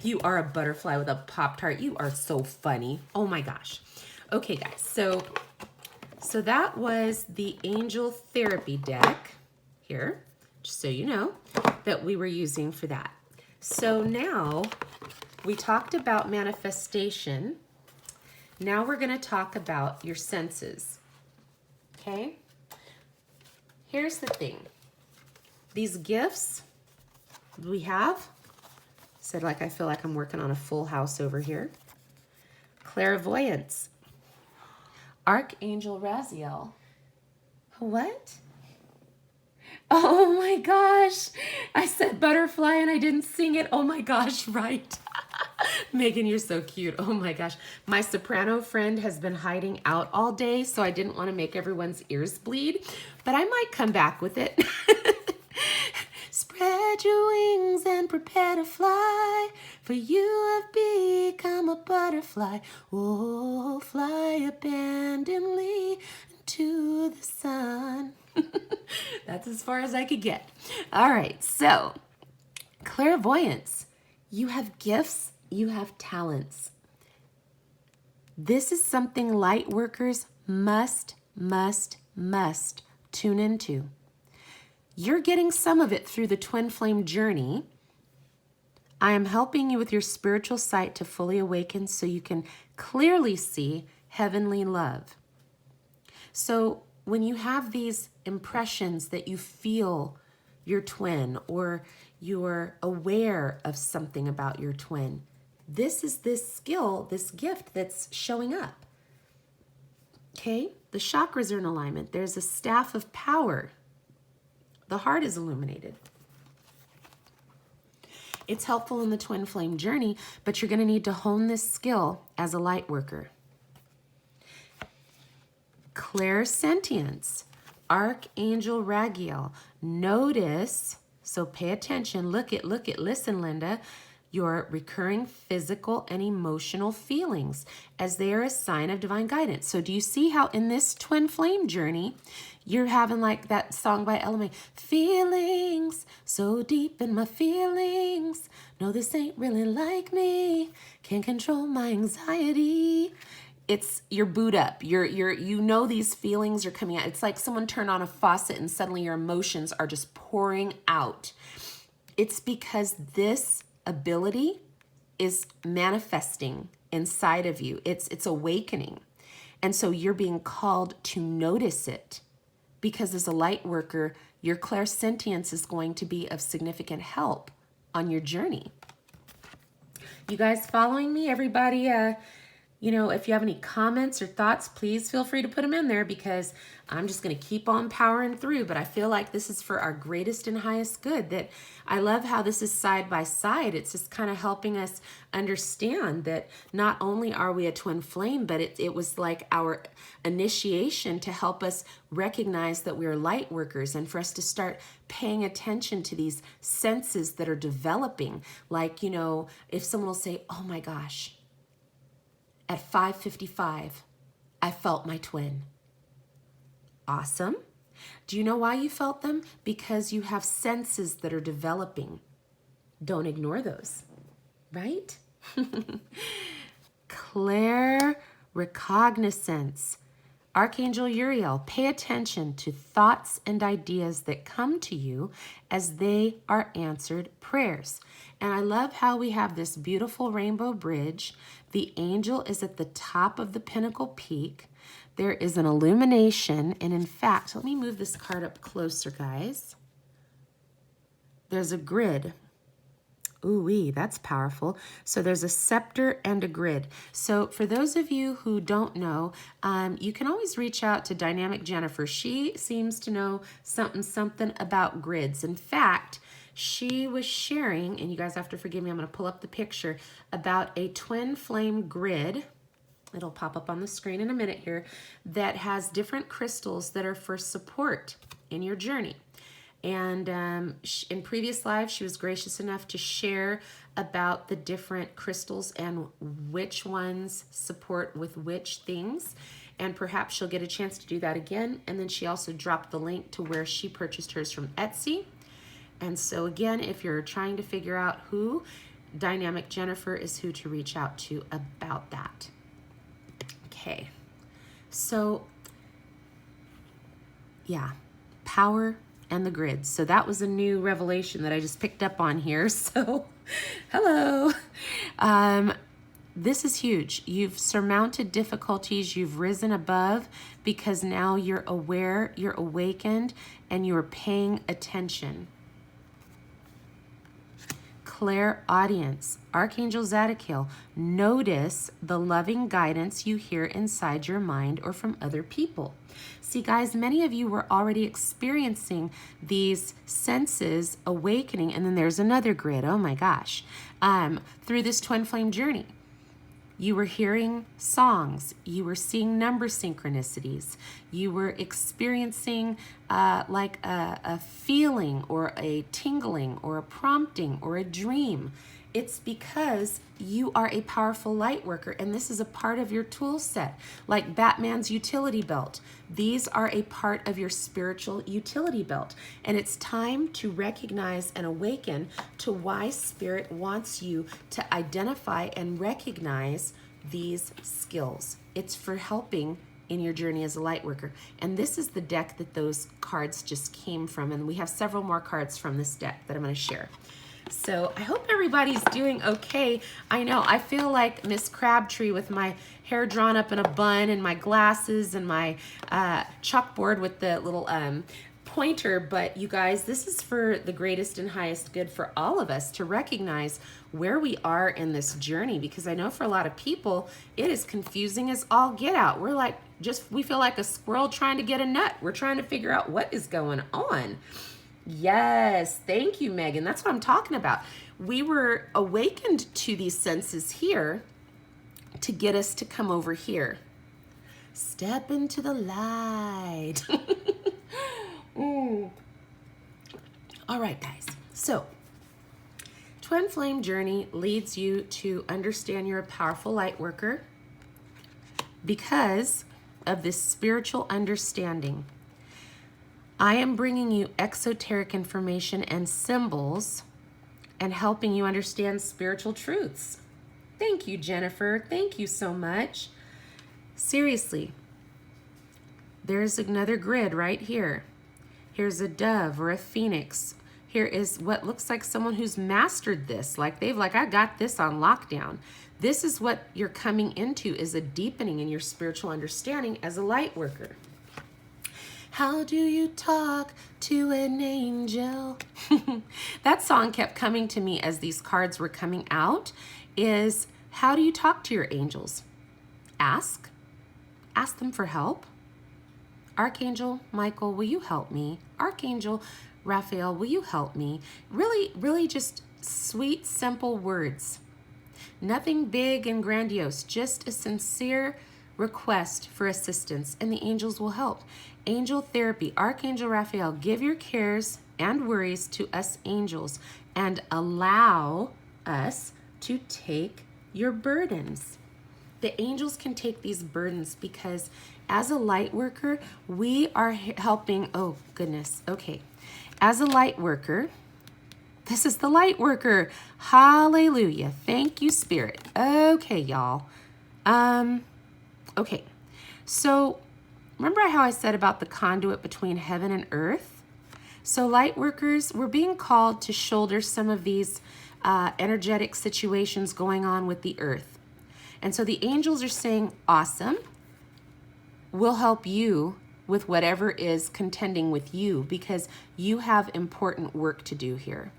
You are a butterfly with a Pop-Tart. You are so funny. Oh my gosh. Okay, guys, so that was the Angel Therapy deck here, just so you know, that we were using for that. So now we talked about manifestation. Now we're going to talk about your senses. Okay? Here's the thing. These gifts we have, said like I feel like I'm working on a full house over here. Clairvoyance. Archangel Raziel. What? Oh my gosh. I said butterfly and I didn't sing it. Oh my gosh, right. Megan, you're so cute. Oh my gosh. My soprano friend has been hiding out all day, so I didn't want to make everyone's ears bleed, but I might come back with it. Spread your wings and prepare to fly, for you have become a butterfly. Oh, fly abandonedly into the sun. That's as far as I could get. All right, so clairvoyance. You have gifts, you have talents. This is something light workers must tune into. You're getting some of it through the twin flame journey. I am helping you with your spiritual sight to fully awaken so you can clearly see heavenly love. So when you have these impressions that you feel your twin, or you're aware of something about your twin, this is this skill, this gift that's showing up. Okay? The chakras are in alignment. There's a staff of power. The heart is illuminated. It's helpful in the twin flame journey, but you're going to need to hone this skill as a light worker. Clairsentience. Archangel Raziel. Notice, so pay attention, look at, listen, Linda, your recurring physical and emotional feelings as they are a sign of divine guidance. So do you see how in this twin flame journey, you're having like that song by Ella May, feelings so deep in my feelings. No, this ain't really like me. Can't control my anxiety. It's you're booed up. You know these feelings are coming out. It's like someone turned on a faucet and suddenly your emotions are just pouring out. It's because this ability is manifesting inside of you. It's awakening. And so you're being called to notice it, because as a light worker, your clairsentience is going to be of significant help on your journey. You guys following me? Everybody, if you have any comments or thoughts, please feel free to put them in there, because I'm just going to keep on powering through. But I feel like this is for our greatest and highest good. That I love how this is side by side. It's just kind of helping us understand that not only are we a twin flame, but it was like our initiation to help us recognize that we're light workers, and for us to start paying attention to these senses that are developing. Like, if someone will say, oh my gosh, at 5:55, I felt my twin. Awesome. Do you know why you felt them? Because you have senses that are developing. Don't ignore those, right? Clair recognizance. Archangel Uriel, pay attention to thoughts and ideas that come to you as they are answered prayers. And I love how we have this beautiful rainbow bridge. The angel is at the top of the pinnacle peak. There is an illumination. And in fact, let me move this card up closer, guys. There's a grid. Ooh-wee, that's powerful. So there's a scepter and a grid. So for those of you who don't know, you can always reach out to Dynamic Jennifer. She seems to know something about grids. In fact, she was sharing, and you guys have to forgive me, I'm going to pull up the picture, about a twin flame grid. It'll pop up on the screen in a minute here, that has different crystals that are for support in your journey. And in previous lives, she was gracious enough to share about the different crystals and which ones support with which things. And perhaps she'll get a chance to do that again. And then she also dropped the link to where she purchased hers from Etsy. And so again, if you're trying to figure out who, Dynamic Jennifer is who to reach out to about that. Okay, so yeah, power and the grids. So that was a new revelation that I just picked up on here. So hello. This is huge. You've surmounted difficulties. You've risen above because now you're aware, you're awakened, and you're paying attention. Clairaudience. Archangel Zadkiel, notice the loving guidance you hear inside your mind or from other people. See, guys, many of you were already experiencing these senses awakening, and then there's another grid. Oh my gosh. Through this twin flame journey. You were hearing songs. You were seeing number synchronicities. You were experiencing like a feeling or a tingling or a prompting or a dream. It's because you are a powerful light worker, and this is a part of your tool set, like Batman's utility belt. These are a part of your spiritual utility belt, and it's time to recognize and awaken to why Spirit wants you to identify and recognize these skills. It's for helping in your journey as a light worker. And this is the deck that those cards just came from, and we have several more cards from this deck that I'm going to share. So I hope everybody's doing okay. I know I feel like Miss Crabtree with my hair drawn up in a bun and my glasses and my chalkboard with the little pointer, but you guys, this is for the greatest and highest good for all of us to recognize where we are in this journey, because I know for a lot of people it is confusing as all get out. We're like, we feel like a squirrel trying to get a nut. We're trying to figure out what is going on. Yes, thank you, Megan. That's what I'm talking about. We were awakened to these senses here to get us to come over here. Step into the light. All right, guys. So, Twin Flame Journey leads you to understand you're a powerful light worker because of this spiritual understanding. I am bringing you exoteric information and symbols and helping you understand spiritual truths. Thank you, Jennifer. Thank you so much. Seriously, there's another grid right here. Here's a dove or a phoenix. here is what looks like someone who's mastered this. Like I got this on lockdown. This is what you're coming into, is a deepening in your spiritual understanding as a light worker. How do you talk to an angel? That song kept coming to me as these cards were coming out, is how do you talk to your angels? Ask them for help. Archangel Michael, will you help me? Archangel Raphael, will you help me? Really, really just sweet, simple words. Nothing big and grandiose, just a sincere request for assistance, and the angels will help. Angel therapy, Archangel Raphael, give your cares and worries to us angels and allow us to take your burdens. The angels can take these burdens because as a light worker, we are helping. Oh, goodness. Okay. As a light worker, this is the light worker. Hallelujah. Thank you, Spirit. Okay, y'all. Okay. So remember how I said about the conduit between heaven and earth? So light workers, we're being called to shoulder some of these energetic situations going on with the earth. And so the angels are saying, awesome, we'll help you with whatever is contending with you because you have important work to do here.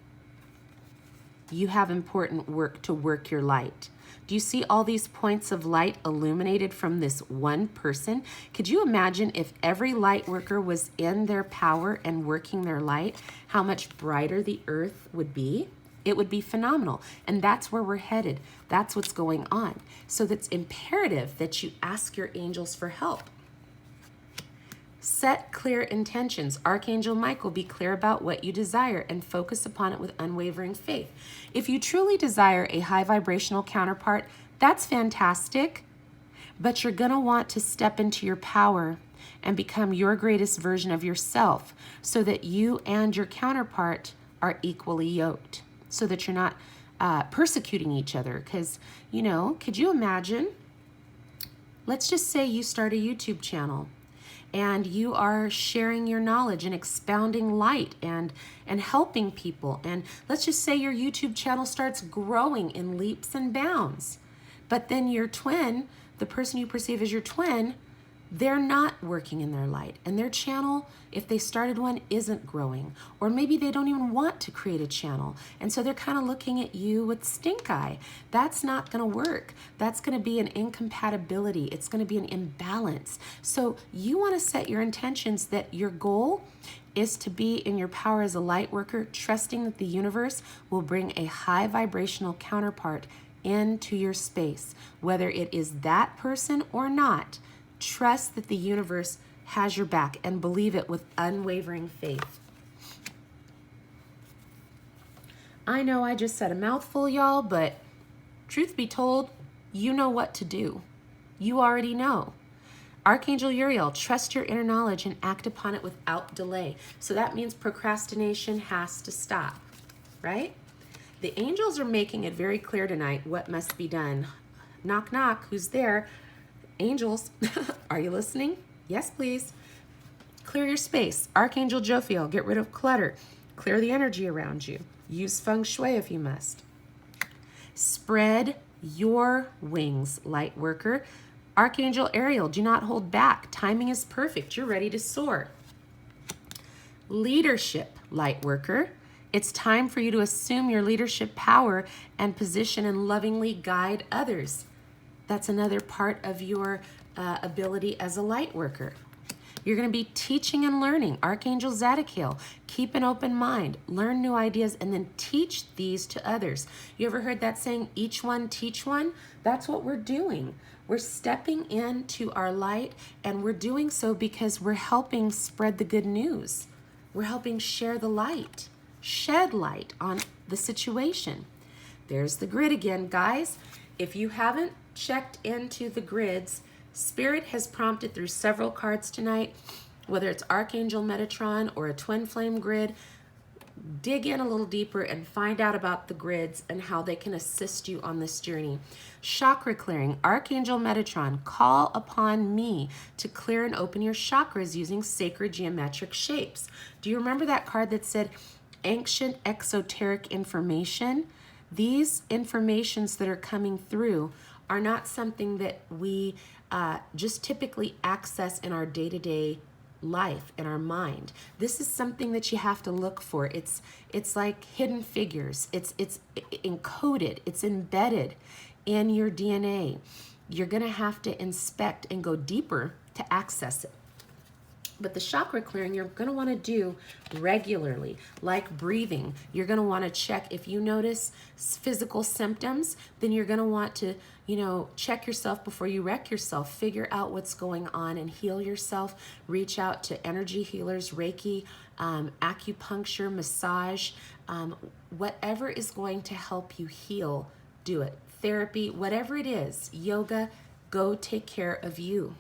You have important work to work your light. Do you see all these points of light illuminated from this one person? Could you imagine if every light worker was in their power and working their light, how much brighter the earth would be? It would be phenomenal. And that's where we're headed. That's what's going on. So it's imperative that you ask your angels for help. Set clear intentions. Archangel Michael, be clear about what you desire and focus upon it with unwavering faith. If you truly desire a high vibrational counterpart, that's fantastic, but you're going to want to step into your power and become your greatest version of yourself so that you and your counterpart are equally yoked, so that you're not persecuting each other. Because, could you imagine, let's just say you start a YouTube channel and you are sharing your knowledge and expounding light and helping people. And let's just say your YouTube channel starts growing in leaps and bounds. But then your twin, the person you perceive as your twin, they're not working in their light. And their channel, if they started one, isn't growing. Or maybe they don't even want to create a channel. And so they're kind of looking at you with stink eye. That's not going to work. That's going to be an incompatibility. It's going to be an imbalance. So you want to set your intentions that your goal is to be in your power as a light worker, trusting that the universe will bring a high vibrational counterpart into your space. Whether it is that person or not, trust that the universe has your back and believe it with unwavering faith. I know I just said a mouthful, y'all, but truth be told, you know what to do. You already know. Archangel Uriel, trust your inner knowledge and act upon it without delay. So that means procrastination has to stop, right? The angels are making it very clear tonight what must be done. Knock, knock, who's there? Angels, are you listening? Yes, please. Clear your space. Archangel Jophiel, get rid of clutter. Clear the energy around you. Use feng shui if you must. Spread your wings, light worker. Archangel Ariel, do not hold back. Timing is perfect. You're ready to soar. Leadership, light worker. It's time for you to assume your leadership power and position and lovingly guide others. That's another part of your ability as a light worker. You're going to be teaching and learning. Archangel Zadkiel, keep an open mind, learn new ideas, and then teach these to others. You ever heard that saying, each one teach one? That's what we're doing. We're stepping into our light, and we're doing so because we're helping spread the good news. We're helping share the light, shed light on the situation. There's the grid again, guys. If you haven't checked into the grids, Spirit has prompted through several cards tonight, whether it's Archangel Metatron or a twin flame grid. Dig in a little deeper and find out about the grids and how they can assist you on this journey. Chakra clearing, Archangel Metatron, call upon me to clear and open your chakras using sacred geometric shapes. Do you remember that card that said, ancient exoteric information. These informations that are coming through are not something that we just typically access in our day-to-day life, in our mind. This is something that you have to look for. It's like hidden figures. It's encoded. It's embedded in your DNA. You're going to have to inspect and go deeper to access it. But the chakra clearing you're going to want to do regularly, like breathing. You're going to want to check if you notice physical symptoms, then you're going to want to, check yourself before you wreck yourself. Figure out what's going on and heal yourself. Reach out to energy healers, Reiki, acupuncture, massage, whatever is going to help you heal, do it. Therapy, whatever it is, yoga, go take care of you.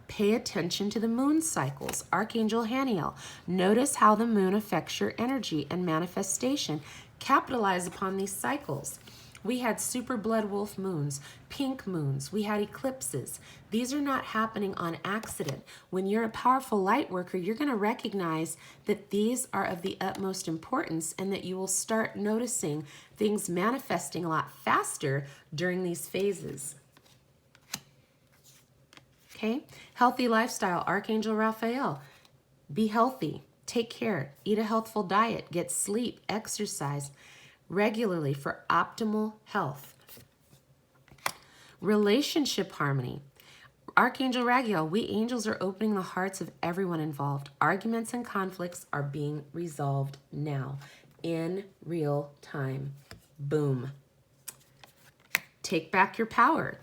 Pay attention to the moon cycles. Archangel Haniel, notice how the moon affects your energy and manifestation. Capitalize upon these cycles. We had super blood wolf moons, pink moons, we had eclipses. These are not happening on accident. When you're a powerful light worker, you're going to recognize that these are of the utmost importance and that you will start noticing things manifesting a lot faster during these phases. Okay, healthy lifestyle, Archangel Raphael. Be healthy, take care, eat a healthful diet, get sleep, exercise regularly for optimal health. Relationship harmony. Archangel Raguel, we angels are opening the hearts of everyone involved. Arguments and conflicts are being resolved now in real time. Boom. Take back your power.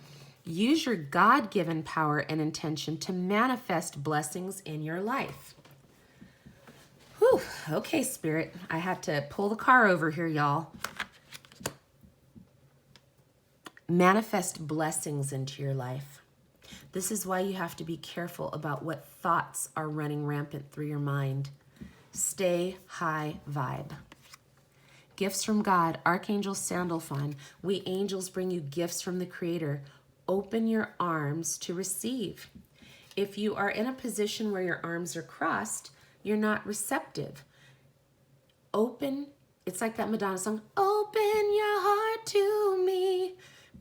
Use your God-given power and intention to manifest blessings in your life. Whew. Okay, Spirit. I had to pull the car over here, y'all. Manifest blessings into your life. This is why you have to be careful about what thoughts are running rampant through your mind. Stay high vibe. Gifts from God. Archangel Sandalphon. We angels bring you gifts from the Creator. Open your arms to receive. If you are in a position where your arms are crossed, you're not receptive. Open, it's like that Madonna song, open your heart to me,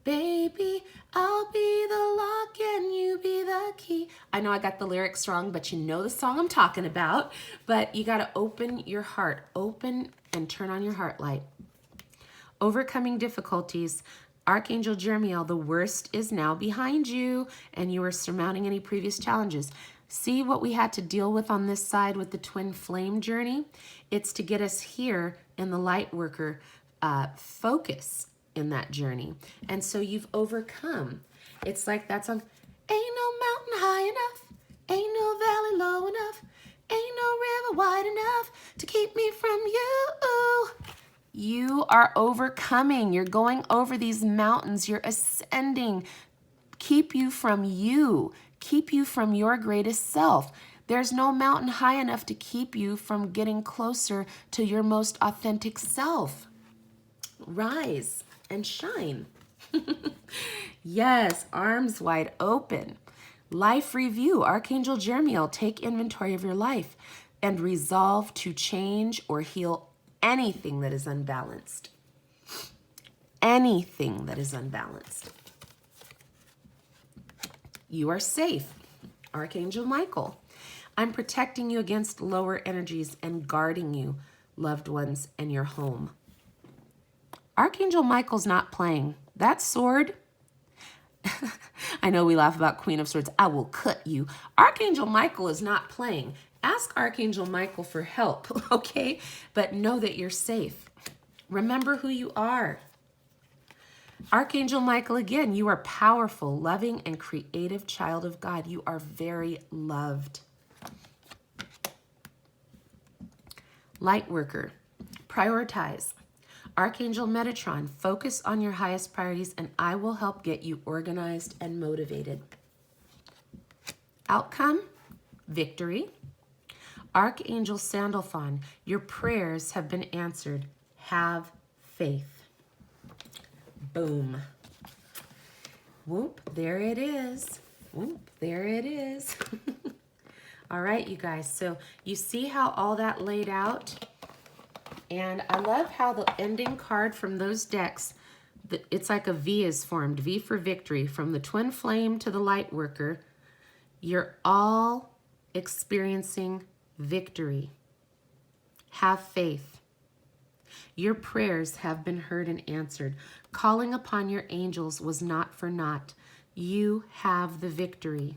baby, I'll be the lock and you be the key. I know I got the lyrics wrong, but you know the song I'm talking about. But you got to open your heart, open and turn on your heart light. Overcoming difficulties. Archangel Jeremiel, the worst is now behind you and you are surmounting any previous challenges. See what we had to deal with on this side with the twin flame journey? It's to get us here in the light worker focus in that journey. And so you've overcome. It's like that song, ain't no mountain high enough, ain't no valley low enough, ain't no river wide enough to keep me from you. You are overcoming. You're going over these mountains. You're ascending. Keep you from you. Keep you from your greatest self. There's no mountain high enough to keep you from getting closer to your most authentic self. Rise and shine. Yes, arms wide open. Life review. Archangel Jeremiel, take inventory of your life and resolve to change or heal anything that is unbalanced. Anything that is unbalanced. You are safe. Archangel Michael, I'm protecting you against lower energies and guarding you, loved ones, and your home. Archangel Michael's not playing. That sword, I know we laugh about Queen of Swords, I will cut you. Archangel Michael is not playing. Ask Archangel Michael for help, okay? But know that you're safe. Remember who you are. Archangel Michael, again, you are powerful, loving, and creative child of God. You are very loved. Light worker, prioritize. Archangel Metatron, focus on your highest priorities and I will help get you organized and motivated. Outcome, victory. Archangel Sandalphon, your prayers have been answered. Have faith. Boom. Whoop, there it is. Whoop, there it is. All right, you guys, so you see how all that laid out? And I love how the ending card from those decks, it's like a V is formed, V for victory. From the twin flame to the light worker, you're all experiencing victory. Have faith. Your prayers have been heard and answered. Calling upon your angels was not for naught. You have the victory.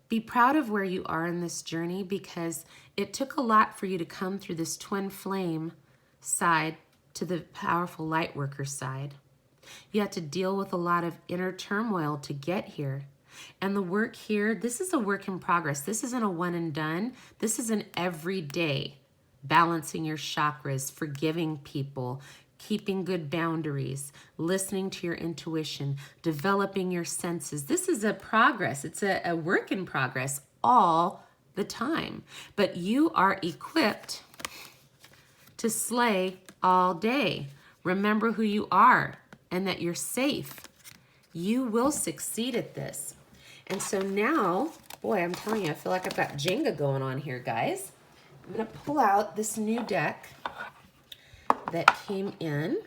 Be proud of where you are in this journey, because it took a lot for you to come through this twin flame side to the powerful light worker side. You had to deal with a lot of inner turmoil to get here. And the work here, this is a work in progress. This isn't a one and done. This is an everyday balancing your chakras, forgiving people, keeping good boundaries, listening to your intuition, developing your senses. This is a progress. It's a work in progress all the time. But you are equipped to slay all day. Remember who you are and that you're safe. You will succeed at this. And so now, boy, I'm telling you, I feel like I've got Jenga going on here, guys. I'm going to pull out this new deck that came in.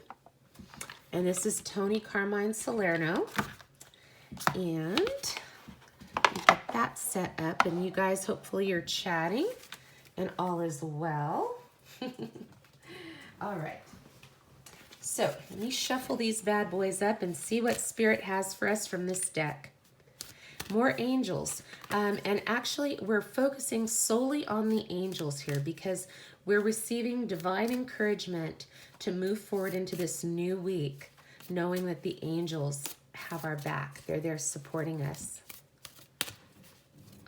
And this is Tony Carmine Salerno. And we get that set up. And you guys, hopefully you're chatting and all is well. All right. So let me shuffle these bad boys up and see what Spirit has for us from this deck. More angels. And actually, we're focusing solely on the angels here because we're receiving divine encouragement to move forward into this new week, knowing that the angels have our back. They're there supporting us.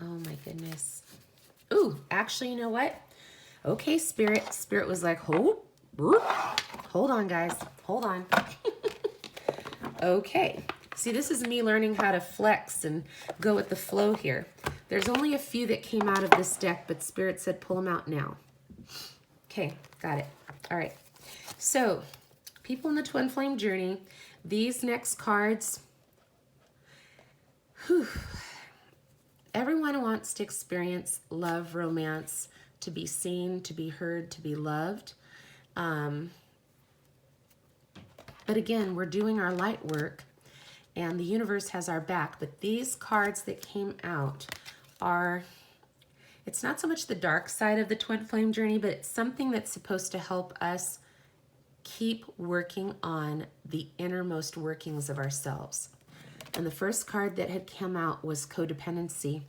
Oh my goodness. Ooh, actually, you know what? Okay, Spirit. Spirit was like, hold on, guys. Hold on. Okay. See, this is me learning how to flex and go with the flow here. There's only a few that came out of this deck, but Spirit said pull them out now. Okay, got it. All right. So, people in the twin flame journey, these next cards, everyone wants to experience love, romance, to be seen, to be heard, to be loved. But again, we're doing our light work and the universe has our back. But these cards that came out are, it's not so much the dark side of the twin flame journey, but it's something that's supposed to help us keep working on the innermost workings of ourselves. And the first card that had come out was codependency.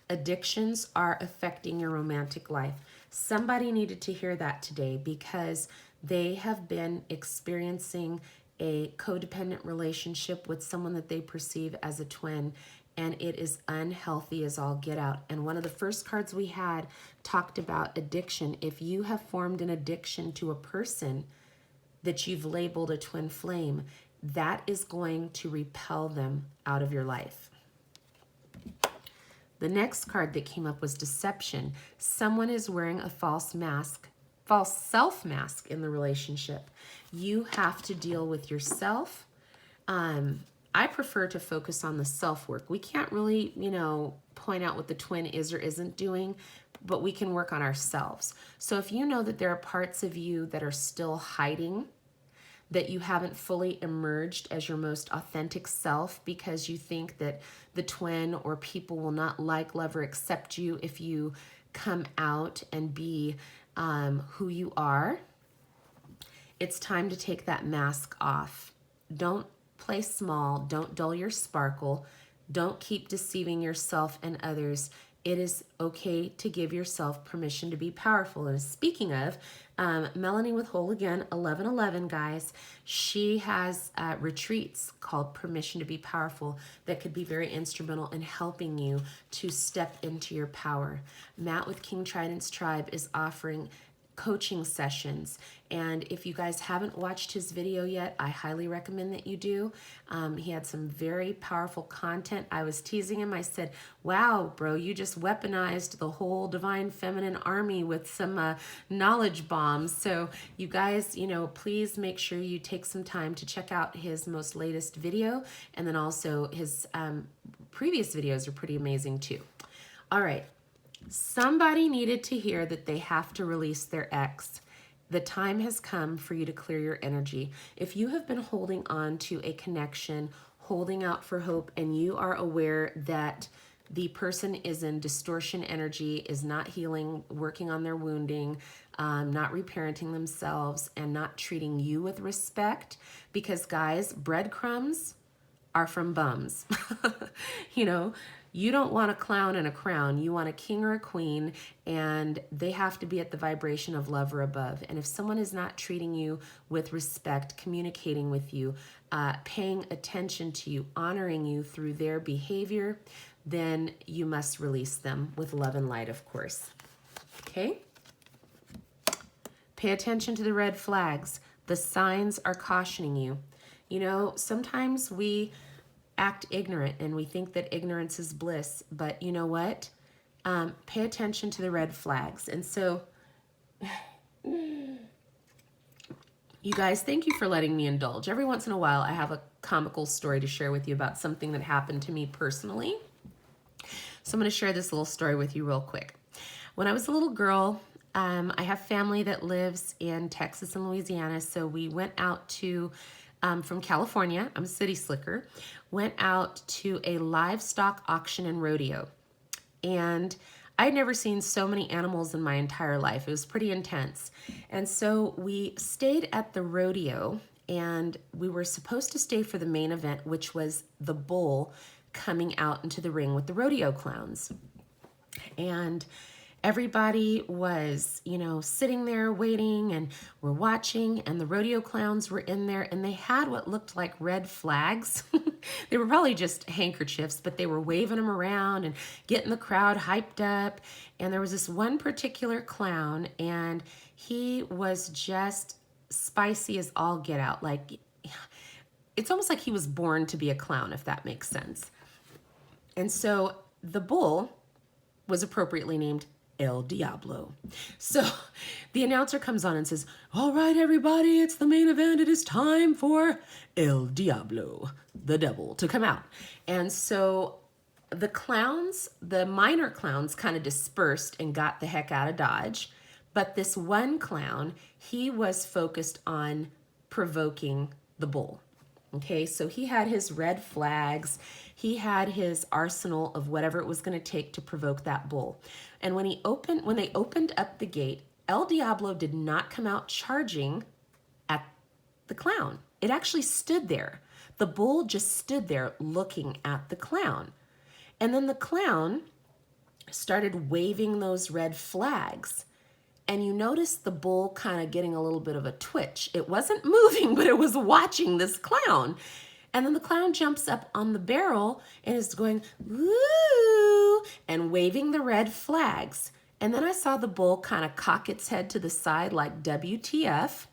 Addictions are affecting your romantic life. Somebody needed to hear that today because they have been experiencing a codependent relationship with someone that they perceive as a twin, and it is unhealthy as all get out. And one of the first cards we had talked about addiction. If you have formed an addiction to a person that you've labeled a twin flame, that is going to repel them out of your life. The next card that came up was deception. Someone is wearing a false mask, false self mask in the relationship. You have to deal with yourself. I prefer to focus on the self work. We can't really, point out what the twin is or isn't doing, but we can work on ourselves. So if you know that there are parts of you that are still hiding, that you haven't fully emerged as your most authentic self because you think that the twin or people will not like, love, or accept you if you come out and be who you are, it's time to take that mask off. Don't play small. Don't dull your sparkle. Don't keep deceiving yourself and others. It is okay to give yourself permission to be powerful. And speaking of, Melanie with Whole Again, 1111, guys, she has retreats called Permission to be Powerful that could be very instrumental in helping you to step into your power. Matt with King Trident's Tribe is offering coaching sessions, and if you guys haven't watched his video yet, I highly recommend that you do. He had some very powerful content. I was teasing him. I said, wow, bro, you just weaponized the whole divine feminine army with some knowledge bombs. So you guys, please make sure you take some time to check out his most latest video, and then also his previous videos are pretty amazing too. All right. Somebody needed to hear that they have to release their ex. The time has come for you to clear your energy. If you have been holding on to a connection, holding out for hope, and you are aware that the person is in distortion energy, is not healing, working on their wounding, not reparenting themselves, and not treating you with respect, because guys, breadcrumbs are from bums. You know, you don't want a clown and a crown. You want a king or a queen, and they have to be at the vibration of love or above. And if someone is not treating you with respect, communicating with you, paying attention to you, honoring you through their behavior, then you must release them with love and light, of course. Okay? Pay attention to the red flags. The signs are cautioning you. You know, sometimes we act ignorant and we think that ignorance is bliss, but you know what? Pay attention to the red flags. And so, you guys, thank you for letting me indulge. Every once in a while, I have a comical story to share with you about something that happened to me personally. So I'm going to share this little story with you real quick. When I was a little girl, I have family that lives in Texas and Louisiana, so we went out to from California, I'm a city slicker, went out to a livestock auction and rodeo. And I'd never seen so many animals in my entire life. It was pretty intense. And so we stayed at the rodeo, and we were supposed to stay for the main event, which was the bull coming out into the ring with the rodeo clowns. And everybody was, you know, sitting there waiting, and we're watching, and the rodeo clowns were in there, and they had what looked like red flags. They were probably just handkerchiefs, but they were waving them around and getting the crowd hyped up. And there was this one particular clown, and he was just spicy as all get out. Like, it's almost like he was born to be a clown, if that makes sense. And so the bull was appropriately named El Diablo. So the announcer comes on and says, "All right, everybody, it's the main event. It is time for El Diablo, the devil, to come out." And so the clowns, the minor clowns, kind of dispersed and got the heck out of Dodge. But this one clown, he was focused on provoking the bull. Okay, so he had his red flags. He had his arsenal of whatever it was going to take to provoke that bull. And when they opened up the gate, El Diablo did not come out charging at the clown. It actually stood there. The bull just stood there looking at the clown. And then the clown started waving those red flags. And you notice the bull kind of getting a little bit of a twitch. It wasn't moving, but it was watching this clown. And then the clown jumps up on the barrel and is going, "Woo!" and waving the red flags. And then I saw the bull kind of cock its head to the side like WTF.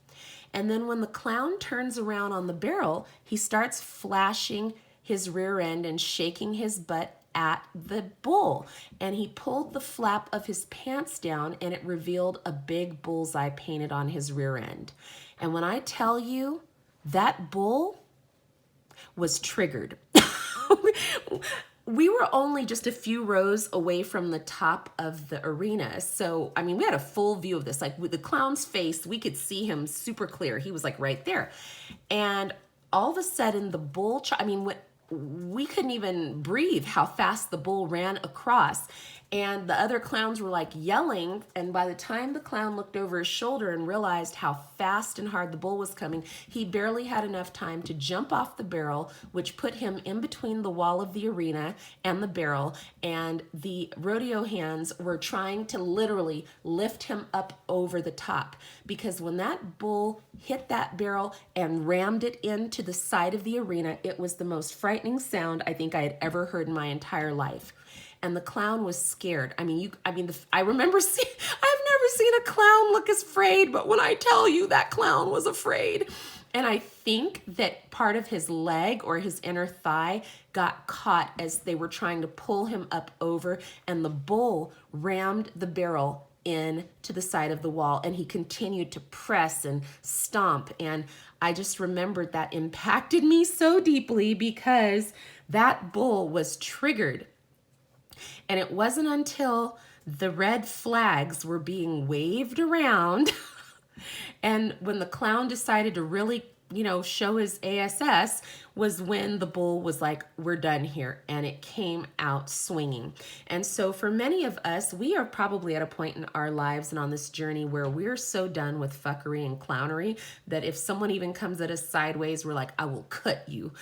And then when the clown turns around on the barrel, he starts flashing his rear end and shaking his butt at the bull. And he pulled the flap of his pants down, and it revealed a big bullseye painted on his rear end. And when I tell you, that bull was triggered. We were only just a few rows away from the top of the arena. So, I mean, we had a full view of this. Like, with the clown's face, we could see him super clear. He was like right there. And all of a sudden, the bull, we couldn't even breathe how fast the bull ran across. And the other clowns were like yelling. And by the time the clown looked over his shoulder and realized how fast and hard the bull was coming, he barely had enough time to jump off the barrel, which put him in between the wall of the arena and the barrel. And the rodeo hands were trying to literally lift him up over the top, because when that bull hit that barrel and rammed it into the side of the arena, it was the most frightening sound I think I had ever heard in my entire life. And the clown was scared. I remember I've never seen a clown look as afraid, but when I tell you, that clown was afraid. And I think that part of his leg or his inner thigh got caught as they were trying to pull him up over, and the bull rammed the barrel in to the side of the wall, and he continued to press and stomp. And I just remembered that impacted me so deeply, because that bull was triggered. And it wasn't until the red flags were being waved around. And when the clown decided to really, show his ASS was when the bull was like, we're done here. And it came out swinging. And so for many of us, we are probably at a point in our lives and on this journey where we're so done with fuckery and clownery that if someone even comes at us sideways, we're like, I will cut you.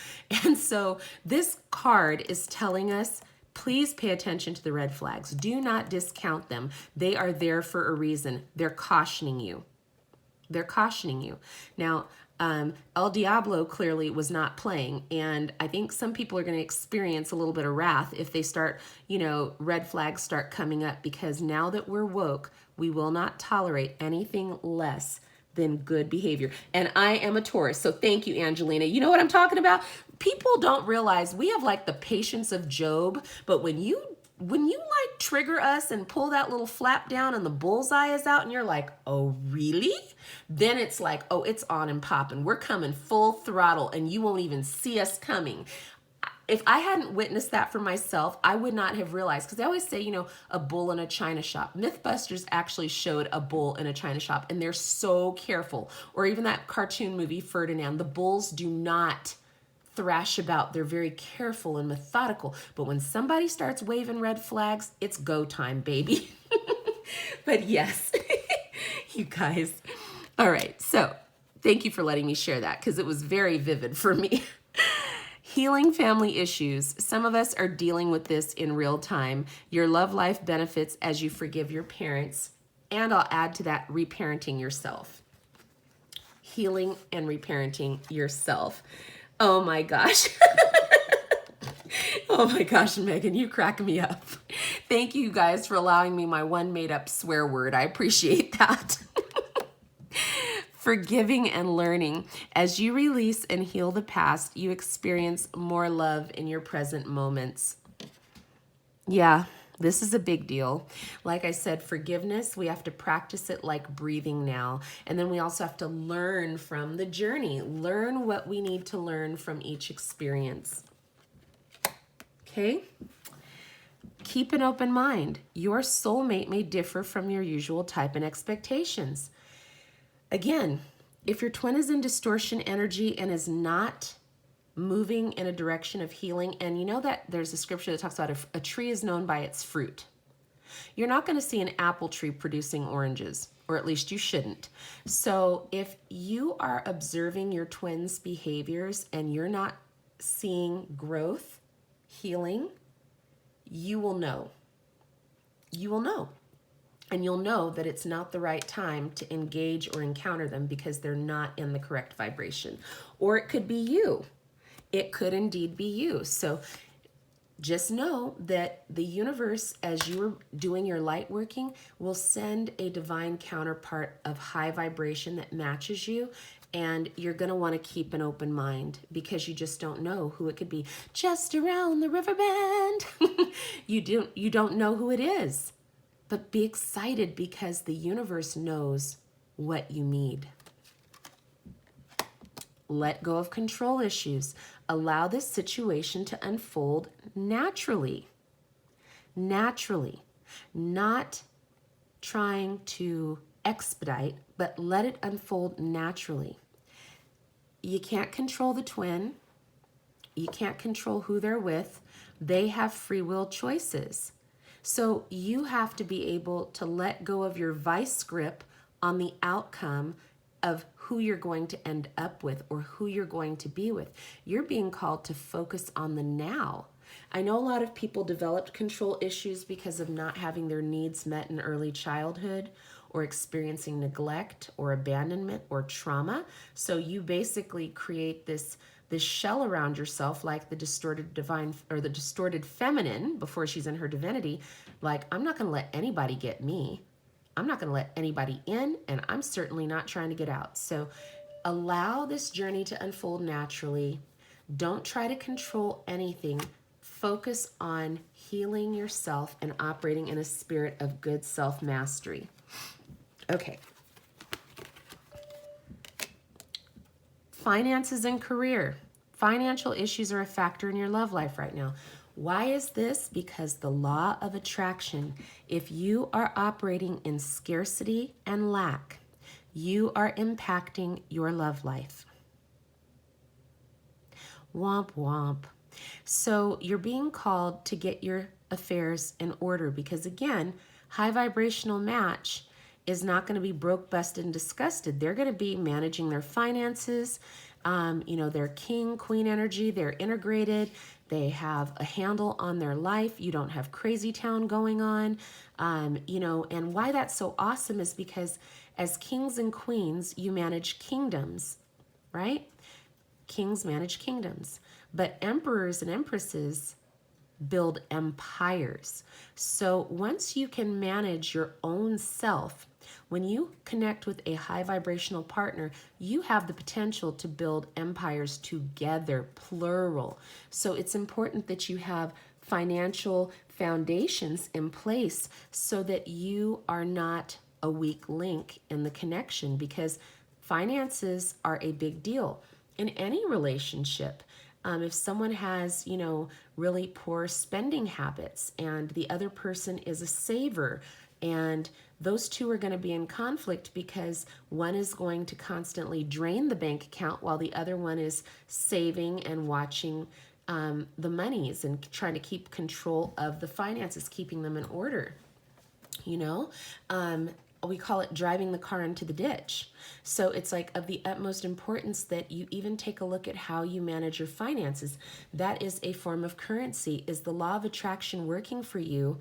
And so this card is telling us, please pay attention to the red flags. Do not discount them. They are there for a reason. They're cautioning you. They're cautioning you. Now, El Diablo clearly was not playing, and I think some people are going to experience a little bit of wrath if they start, red flags start coming up, because now that we're woke, we will not tolerate anything less than good behavior. And I am a Taurus, so thank you, Angelina. You know what I'm talking about? People don't realize we have like the patience of Job, but when you like trigger us and pull that little flap down and the bullseye is out and you're like, oh, really? Then it's like, oh, it's on and popping. We're coming full throttle and you won't even see us coming. If I hadn't witnessed that for myself, I would not have realized, because they always say, a bull in a china shop. Mythbusters actually showed a bull in a china shop, and they're so careful. Or even that cartoon movie, Ferdinand, the bulls do not thrash about. They're very careful and methodical. But when somebody starts waving red flags, it's go time, baby. But yes, you guys. All right, so thank you for letting me share that, because it was very vivid for me. Healing family issues. Some of us are dealing with this in real time. Your love life benefits as you forgive your parents. And I'll add to that, reparenting yourself. Healing and reparenting yourself. Oh my gosh. Oh my gosh, Megan, you crack me up. Thank you guys for allowing me my one made up swear word. I appreciate that. Forgiving and learning. As you release and heal the past, you experience more love in your present moments. Yeah, this is a big deal. Like I said, forgiveness, we have to practice it like breathing now. And then we also have to learn from the journey. Learn what we need to learn from each experience. Okay? Keep an open mind. Your soulmate may differ from your usual type and expectations. Again, if your twin is in distortion energy and is not moving in a direction of healing, and you know that there's a scripture that talks about a tree is known by its fruit. You're not going to see an apple tree producing oranges, or at least you shouldn't. So if you are observing your twin's behaviors and you're not seeing growth, healing, you will know. You will know. And you'll know that it's not the right time to engage or encounter them because they're not in the correct vibration. Or it could be you. It could indeed be you. So just know that the universe, as you are doing your light working, will send a divine counterpart of high vibration that matches you. And you're going to want to keep an open mind because you just don't know who it could be. Just around the river bend. You don't know who it is. But be excited because the universe knows what you need. Let go of control issues. Allow this situation to unfold naturally. Naturally. Not trying to expedite, but let it unfold naturally. You can't control the twin. You can't control who they're with. They have free will choices. So you have to be able to let go of your vice grip on the outcome of who you're going to end up with or who you're going to be with. You're being called to focus on the now. I know a lot of people developed control issues because of not having their needs met in early childhood or experiencing neglect or abandonment or trauma. So you basically create this shell around yourself, like the distorted divine or the distorted feminine before she's in her divinity. Like, I'm not going to let anybody get me. I'm not going to let anybody in, and I'm certainly not trying to get out. So allow this journey to unfold naturally. Don't try to control anything. Focus on healing yourself and operating in a spirit of good self-mastery. Okay. Finances and career. Financial issues are a factor in your love life right now. Why is this? Because the law of attraction, if you are operating in scarcity and lack, you are impacting your love life. Womp womp. So you're being called to get your affairs in order because, again, high vibrational match is not going to be broke, busted, and disgusted. They're going to be managing their finances. They're king, queen energy. They're integrated. They have a handle on their life. You don't have crazy town going on. And why that's so awesome is because as kings and queens, you manage kingdoms, right? Kings manage kingdoms, but emperors and empresses build empires. So once you can manage your own self, when you connect with a high vibrational partner, you have the potential to build empires together, plural. So it's important that you have financial foundations in place so that you are not a weak link in the connection, because finances are a big deal in any relationship. If someone has, really poor spending habits and the other person is a saver, and those two are going to be in conflict because one is going to constantly drain the bank account while the other one is saving and watching the monies and trying to keep control of the finances, keeping them in order. We call it driving the car into the ditch. So it's like of the utmost importance that you even take a look at how you manage your finances. That is a form of currency. Is the law of attraction working for you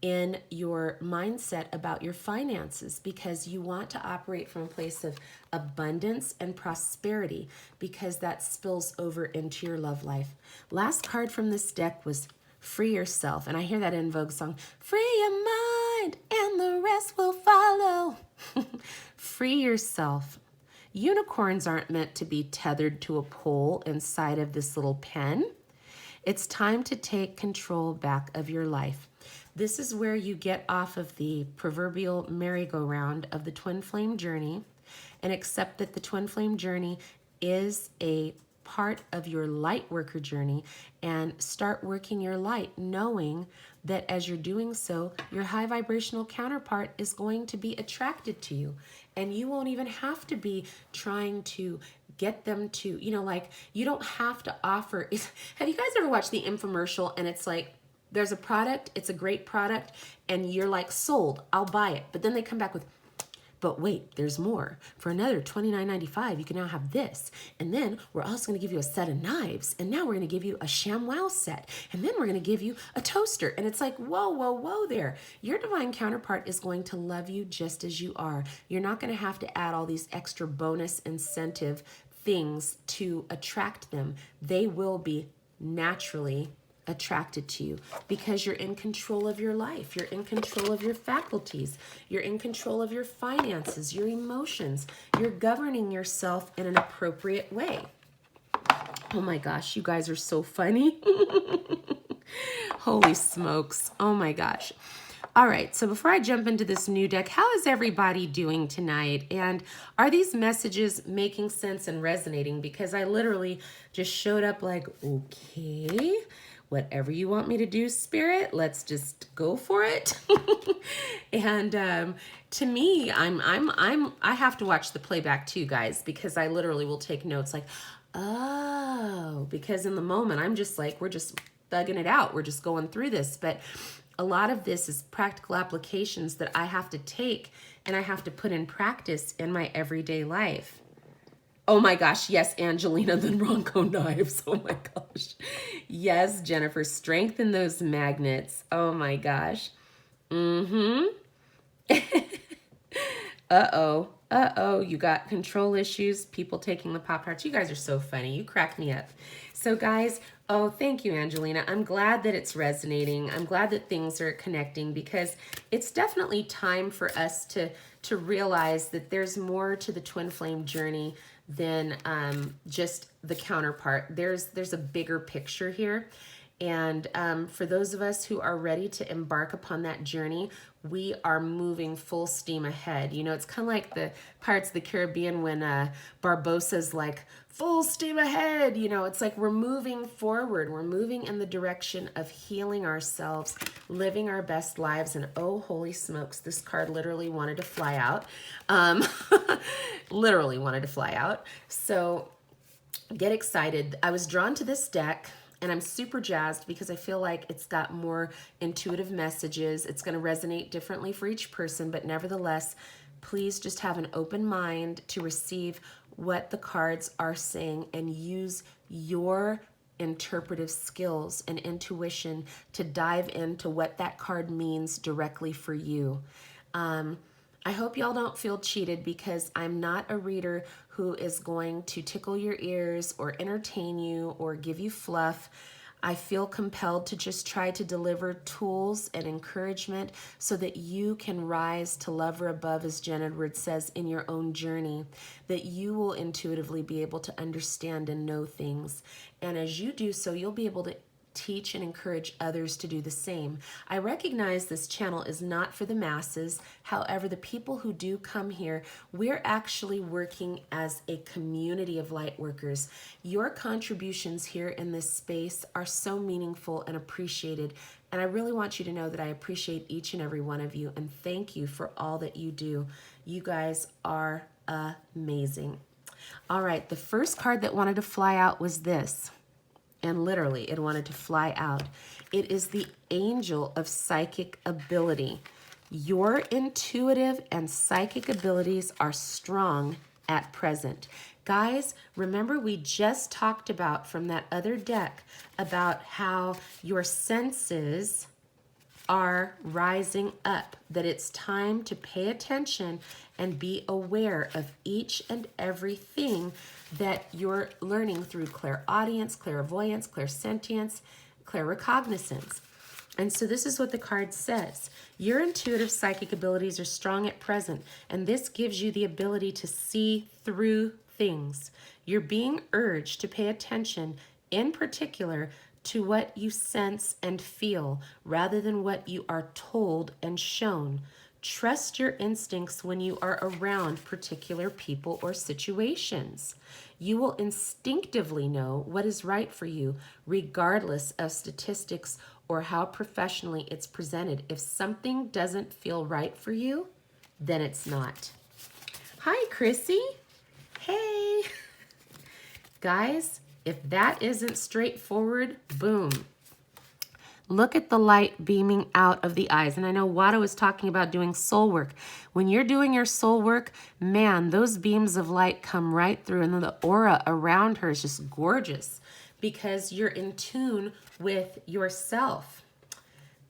in your mindset about your finances? Because you want to operate from a place of abundance and prosperity, because that spills over into your love life. Last card from this deck was Free Yourself. And I hear that in Vogue song, free your mind and the rest will follow. Free yourself. Unicorns aren't meant to be tethered to a pole inside of this little pen. It's time to take control back of your life. This is where you get off of the proverbial merry-go-round of the twin flame journey and accept that the twin flame journey is a part of your light worker journey, and start working your light, knowing that as you're doing so, your high vibrational counterpart is going to be attracted to you, and you won't even have to be trying to get them to, you don't have to offer. Have you guys ever watched the infomercial and it's like, there's a product, it's a great product, and you're like, sold, I'll buy it. But then they come back with, but wait, there's more. For another $29.95, you can now have this. And then we're also going to give you a set of knives. And now we're going to give you a ShamWow set. And then we're going to give you a toaster. And it's like, whoa, whoa, whoa there. Your divine counterpart is going to love you just as you are. You're not going to have to add all these extra bonus incentive things to attract them. They will be naturally attracted to you because you're in control of your life. You're in control of your faculties. You're in control of your finances, your emotions. You're governing yourself in an appropriate way. Oh my gosh, you guys are so funny. Holy smokes. Oh my gosh. All right, so before I jump into this new deck, how is everybody doing tonight? And are these messages making sense and resonating? Because I literally just showed up like, okay, whatever you want me to do, Spirit, let's just go for it. And to me, I have to watch the playback too, guys, because I literally will take notes like, oh, because in the moment I'm just like, we're just thugging it out. We're just going through this. But a lot of this is practical applications that I have to take and I have to put in practice in my everyday life. Oh my gosh, yes, Angelina, the Ronco knives. Oh my gosh. Yes, Jennifer, strengthen those magnets. Oh my gosh. Uh-oh. Uh-oh, you got control issues, people taking the Pop-Tarts. You guys are so funny. You crack me up. So guys, oh, thank you, Angelina. I'm glad that it's resonating. I'm glad that things are connecting, because it's definitely time for us to realize that there's more to the twin flame journey than just the counterpart. There's a bigger picture here. And for those of us who are ready to embark upon that journey, we are moving full steam ahead. You know, it's kind of like the Pirates of the Caribbean when Barbossa's like, full steam ahead. You know, it's like we're moving forward. We're moving in the direction of healing ourselves, living our best lives. And oh, holy smokes, this card literally wanted to fly out. Literally wanted to fly out. So get excited. I was drawn to this deck and I'm super jazzed because I feel like it's got more intuitive messages. It's going to resonate differently for each person, but nevertheless, please just have an open mind to receive what the cards are saying and use your interpretive skills and intuition to dive into what that card means directly for you. I hope y'all don't feel cheated because I'm not a reader who is going to tickle your ears or entertain you or give you fluff. I feel compelled to just try to deliver tools and encouragement so that you can rise to love or above, as Jen Edwards says, in your own journey, that you will intuitively be able to understand and know things. And as you do so, you'll be able to teach and encourage others to do the same. I recognize this channel is not for the masses. However, the people who do come here, we're actually working as a community of light workers. Your contributions here in this space are so meaningful and appreciated. And I really want you to know that I appreciate each and every one of you and thank you for all that you do. You guys are amazing. All right, the first card that wanted to fly out was this. And literally, it wanted to fly out. It is the Angel of Psychic Ability. Your intuitive and psychic abilities are strong at present. Guys, remember we just talked about from that other deck about how your senses are rising up, that it's time to pay attention and be aware of each and everything that you're learning through clairaudience, clairvoyance, clairsentience, clairrecognizance. And so this is what the card says. Your intuitive psychic abilities are strong at present, and this gives you the ability to see through things. You're being urged to pay attention, in particular, to what you sense and feel rather than what you are told and shown. Trust your instincts when you are around particular people or situations. You will instinctively know what is right for you, regardless of statistics or how professionally it's presented. If something doesn't feel right for you, then it's not. Hi, Chrissy. Hey. Guys, if that isn't straightforward, boom. Look at the light beaming out of the eyes. And I know Wada was talking about doing soul work. When you're doing your soul work, man, those beams of light come right through. And then the aura around her is just gorgeous because you're in tune with yourself.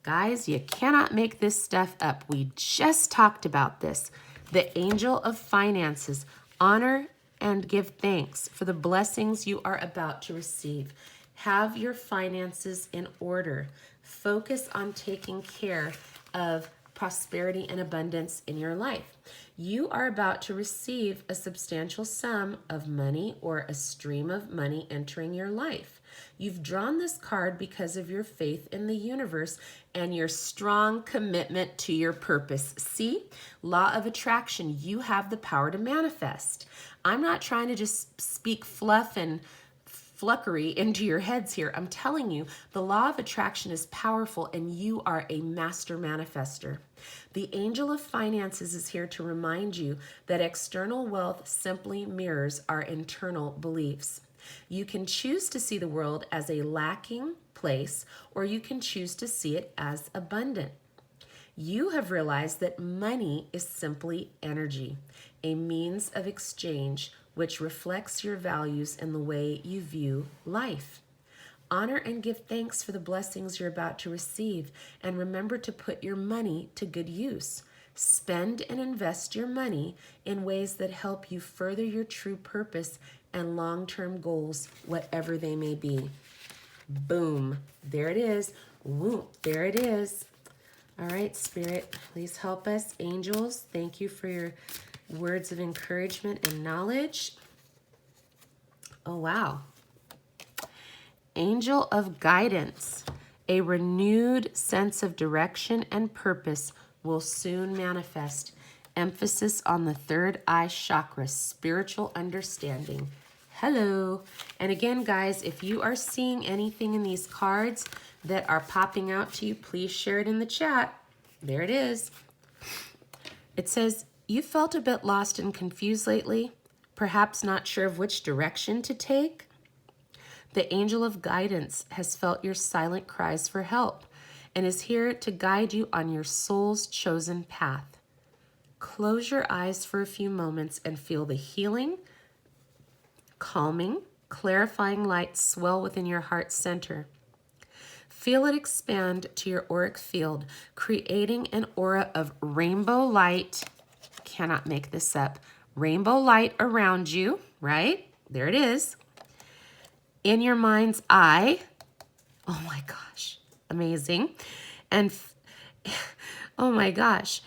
Guys, you cannot make this stuff up. We just talked about this. The Angel of Finances. Honor and give thanks for the blessings you are about to receive. Have your finances in order. Focus on taking care of prosperity and abundance in your life. You are about to receive a substantial sum of money or a stream of money entering your life. You've drawn this card because of your faith in the universe and your strong commitment to your purpose. See, law of attraction, you have the power to manifest. I'm not trying to just speak fluff and fluckery into your heads here. I'm telling you, the law of attraction is powerful and you are a master manifester. The Angel of Finances is here to remind you that external wealth simply mirrors our internal beliefs. You can choose to see the world as a lacking place, or you can choose to see it as abundant. You have realized that money is simply energy, a means of exchange which reflects your values and the way you view life. Honor and give thanks for the blessings you're about to receive, and remember to put your money to good use. Spend and invest your money in ways that help you further your true purpose and long-term goals, whatever they may be. Boom. There it is. Whoop. There it is. All right, Spirit, please help us. Angels, thank you for your words of encouragement and knowledge. Oh, wow. angel of guidance. A renewed sense of direction and purpose will soon manifest. Emphasis on the third eye chakra, spiritual understanding. Hello. And again, guys, if you are seeing anything in these cards that are popping out to you, please share it in the chat. There it is. It says, you felt a bit lost and confused lately, perhaps not sure of which direction to take. The angel of guidance has felt your silent cries for help and is here to guide you on your soul's chosen path. Close your eyes for a few moments and feel the healing, calming, clarifying light swell within your heart center. Feel it expand to your auric field, creating an aura of rainbow light. Cannot make this up. Rainbow light around you, right? There it is. In your mind's eye. Oh my gosh, amazing. And oh my gosh,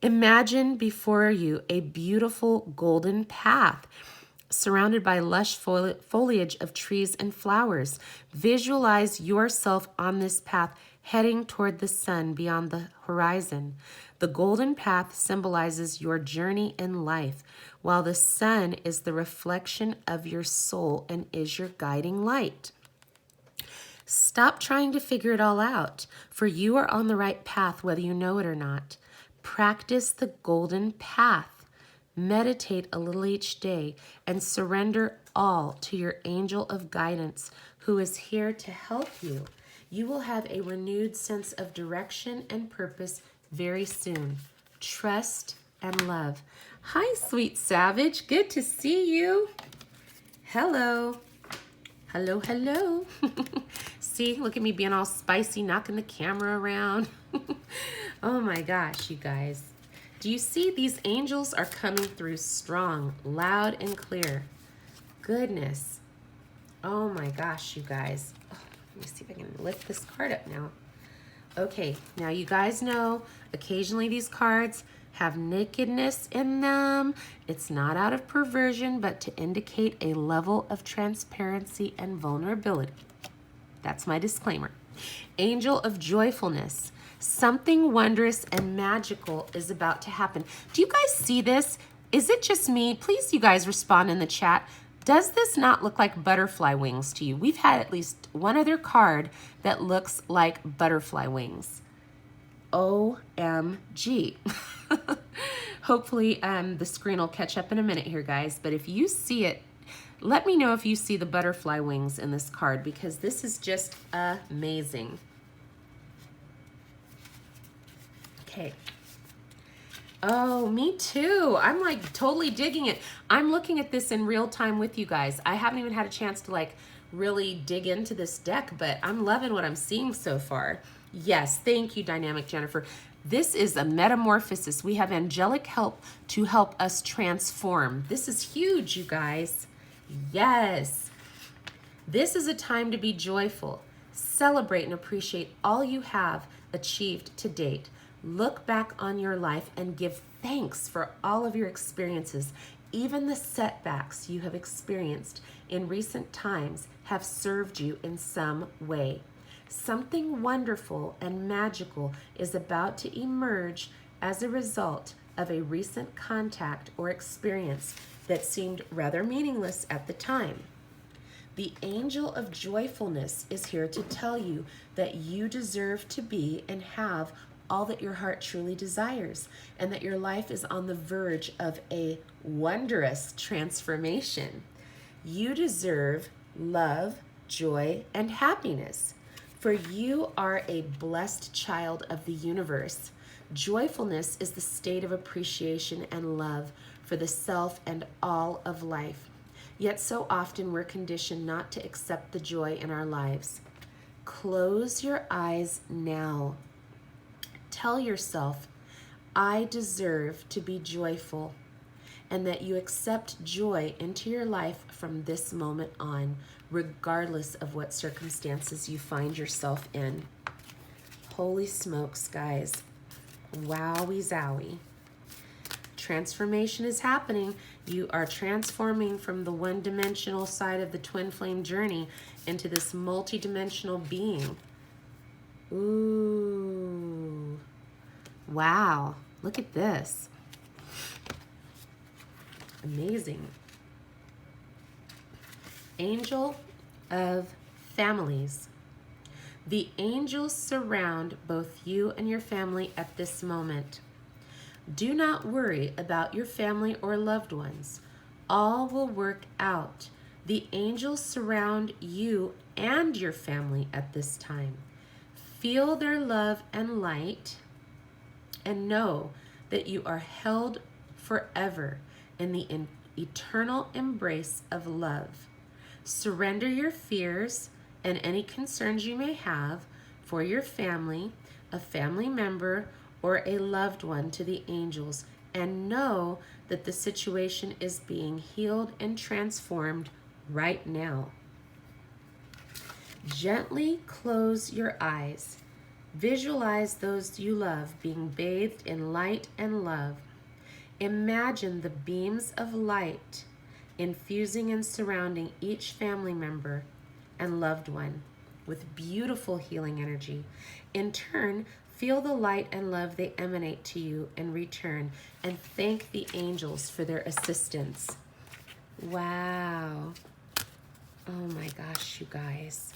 imagine before you a beautiful golden path surrounded by lush foliage of trees and flowers. Visualize yourself on this path heading toward the sun beyond the horizon. The golden path symbolizes your journey in life, while the sun is the reflection of your soul and is your guiding light. Stop trying to figure it all out, for you are on the right path whether you know it or not. Practice the golden path. Meditate a little each day and surrender all to your angel of guidance who is here to help you. You will have a renewed sense of direction and purpose very soon. Trust and love. Hi, sweet savage. Good to see you. Hello. Hello, hello. See, look at me being all spicy, knocking the camera around. Oh my gosh, you guys. Do you see these angels are coming through strong, loud, and clear? Goodness. Oh my gosh, you guys. Oh, let me see if I can lift this card up now. Okay, now you guys know occasionally these cards have nakedness in them. It's not out of perversion, but to indicate a level of transparency and vulnerability. That's my disclaimer. Angel of joyfulness. Something wondrous and magical is about to happen. Do you guys see this? Is it just me? Please, you guys respond in the chat. Does this not look like butterfly wings to you? We've had at least one other card that looks like butterfly wings. OMG. Hopefully the screen will catch up in a minute here, guys. But if you see it, let me know if you see the butterfly wings in this card, because this is just amazing. Okay. Oh, me too. I'm like totally digging it. I'm looking at this in real time with you guys. I haven't even had a chance to like really dig into this deck, but I'm loving what I'm seeing so far. Yes, thank you, Dynamic Jennifer. This is a metamorphosis. We have angelic help to help us transform. This is huge, you guys. Yes. This is a time to be joyful. Celebrate and appreciate all you have achieved to date. Look back on your life and give thanks for all of your experiences. Even the setbacks you have experienced in recent times have served you in some way. Something wonderful and magical is about to emerge as a result of a recent contact or experience that seemed rather meaningless at the time. The angel of joyfulness is here to tell you that you deserve to be and have all that your heart truly desires, and that your life is on the verge of a wondrous transformation. You deserve love, joy, and happiness, for you are a blessed child of the universe. Joyfulness is the state of appreciation and love for the self and all of life. Yet so often we're conditioned not to accept the joy in our lives. Close your eyes now. Tell yourself, I deserve to be joyful, and that you accept joy into your life from this moment on, regardless of what circumstances you find yourself in. Holy smokes, guys. Wowie zowie. transformation is happening. You are transforming from the one-dimensional side of the twin flame journey into this multi-dimensional being. Ooh. Wow. Look at this. Amazing. Angel of families. The angels surround both you and your family at this moment. Do not worry about your family or loved ones. All will work out. The angels surround you and your family at this time. Feel their love and light, and know that you are held forever in the eternal embrace of love. Surrender your fears and any concerns you may have for your family, a family member, or a loved one to the angels, and know that the situation is being healed and transformed right now. Gently close your eyes. Visualize those you love being bathed in light and love. Imagine the beams of light infusing and surrounding each family member and loved one with beautiful healing energy. In turn, feel the light and love they emanate to you in return, and thank the angels for their assistance. Wow. Oh my gosh, you guys.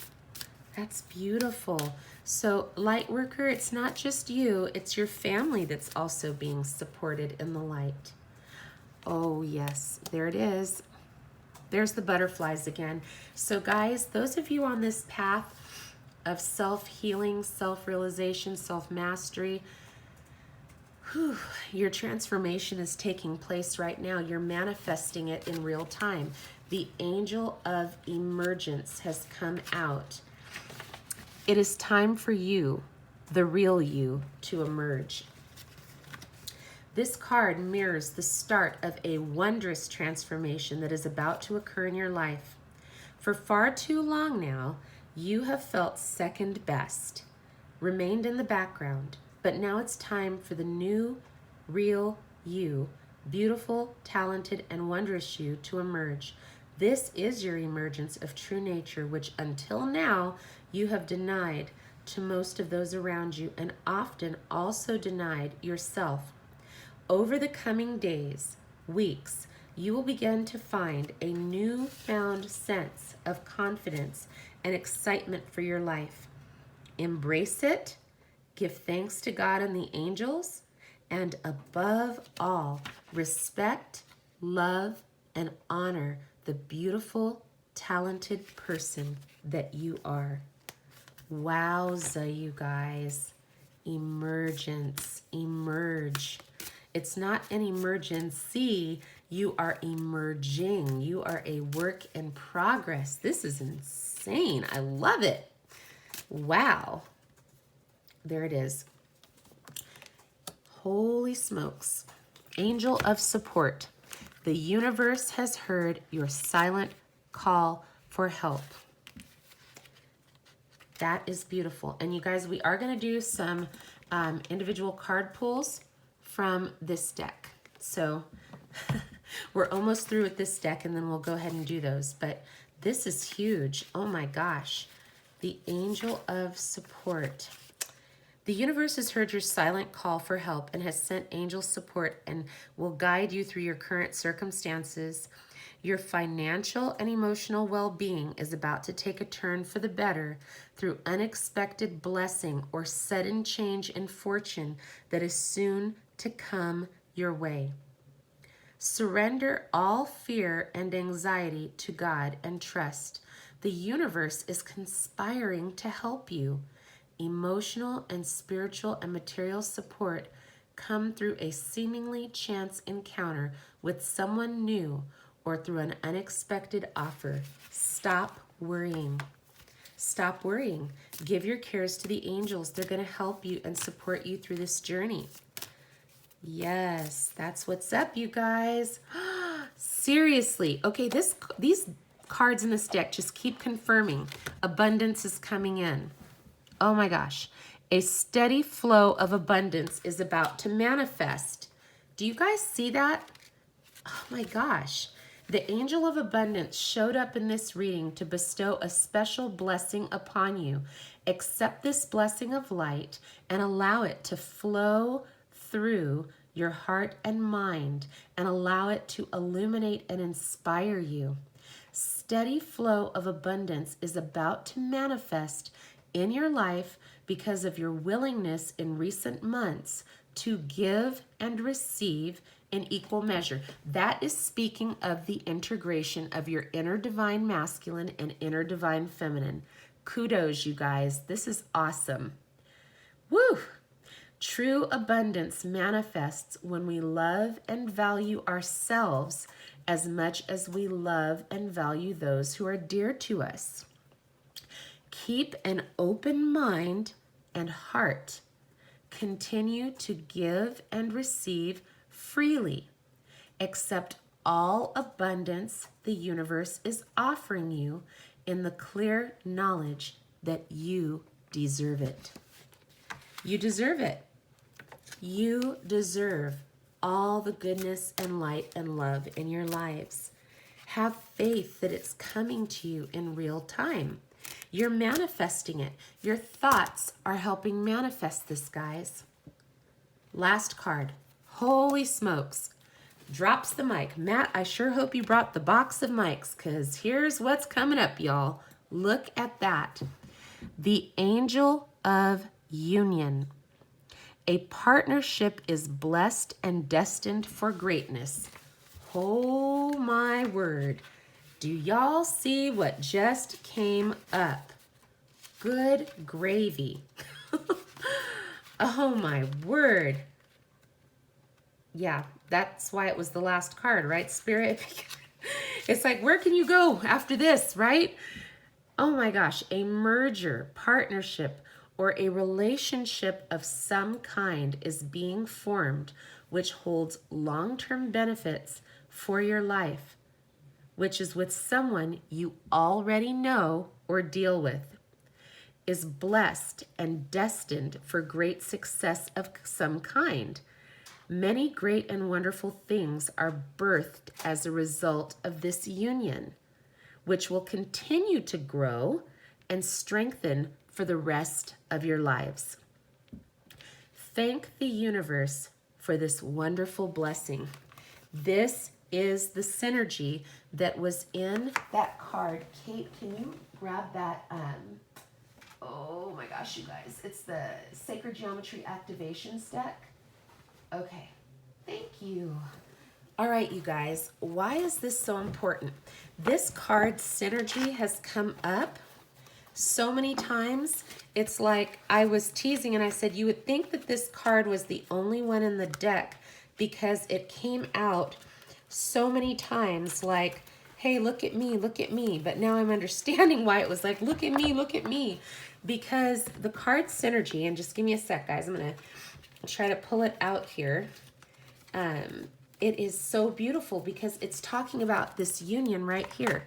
That's beautiful. So, light worker, it's not just you, it's your family that's also being supported in the light. Oh yes, there it is. There's the butterflies again. So guys, those of you on this path of self-healing, self-realization, self-mastery, your transformation is taking place right now. You're manifesting it in real time. The angel of emergence has come out. It is time for you, the real you, to emerge. This card mirrors the start of a wondrous transformation that is about to occur in your life. For far too long now, you have felt second best, remained in the background, but now it's time for the new, real you, beautiful, talented, and wondrous you to emerge. This is your emergence of true nature, which until now you have denied to most of those around you, and often also denied yourself. Over the coming days, weeks, you will begin to find a newfound sense of confidence and excitement for your life. Embrace it, give thanks to God and the angels, and above all, respect, love, and honor the beautiful, talented person that you are. Wowza, you guys. Emergence, emerge. It's not an emergency, you are emerging. You are a work in progress. This is insane. I love it. Wow. There it is. Holy smokes. Angel of support. The universe has heard your silent call for help. That is beautiful. And you guys, we are going to do some individual card pulls from this deck. So we're almost through with this deck, and then we'll go ahead and do those. But this is huge. Oh my gosh. The angel of support. The universe has heard your silent call for help and has sent angel support and will guide you through your current circumstances. Your financial and emotional well-being is about to take a turn for the better through unexpected blessing or sudden change in fortune that is soon to come your way. Surrender all fear and anxiety to God and trust. The universe is conspiring to help you. Emotional and spiritual and material support come through a seemingly chance encounter with someone new or through an unexpected offer. Stop worrying. Stop worrying. Give your cares to the angels. They're going to help you and support you through this journey. Yes, that's what's up, you guys. Seriously. Okay, these cards in this deck just keep confirming abundance is coming in. Oh my gosh. A steady flow of abundance is about to manifest Do you guys see that? Oh my gosh. The angel of abundance showed up in this reading to bestow a special blessing upon you. Accept this blessing of light and allow it to flow through your heart and mind and allow it to illuminate and inspire you. Steady flow of abundance is about to manifest in your life because of your willingness in recent months to give and receive in equal measure. That is speaking of the integration of your inner divine masculine and inner divine feminine. Kudos, you guys. This is awesome. Woo! True abundance manifests when we love and value ourselves as much as we love and value those who are dear to us. Keep an open mind and heart. Continue to give and receive freely. Accept all abundance the universe is offering you in the clear knowledge that you deserve it. You deserve it. You deserve all the goodness and light and love in your lives. Have faith that it's coming to you in real time. You're manifesting it. Your thoughts are helping manifest this, guys. Last card. Holy smokes. Drops the mic. Matt, I sure hope you brought the box of mics, because here's what's coming up, y'all. Look at that. The angel of union. A partnership is blessed and destined for greatness. Oh my word. Do y'all see what just came up? Good gravy. Oh my word. Yeah, that's why it was the last card, right, Spirit? It's like, where can you go after this, right? Oh my gosh, a merger, partnership, or a relationship of some kind is being formed, which holds long-term benefits for your life, which is with someone you already know or deal with, is blessed and destined for great success of some kind. Many great and wonderful things are birthed as a result of this union, which will continue to grow and strengthen for the rest of your lives. Thank the universe for this wonderful blessing. This is the synergy that was in that card. Kate, can you grab that? Oh my gosh, you guys. It's the Sacred Geometry Activations deck. Okay, thank you. All right, you guys, why is this so important? This card, Synergy, has come up so many times. It's like I was teasing and I said, you would think that this card was the only one in the deck because it came out so many times like, hey, look at me, look at me. But now I'm understanding why it was like, look at me, because the card Synergy, and just give me a sec, guys, I'm going to try to pull it out here. It is so beautiful because it's talking about this union right here.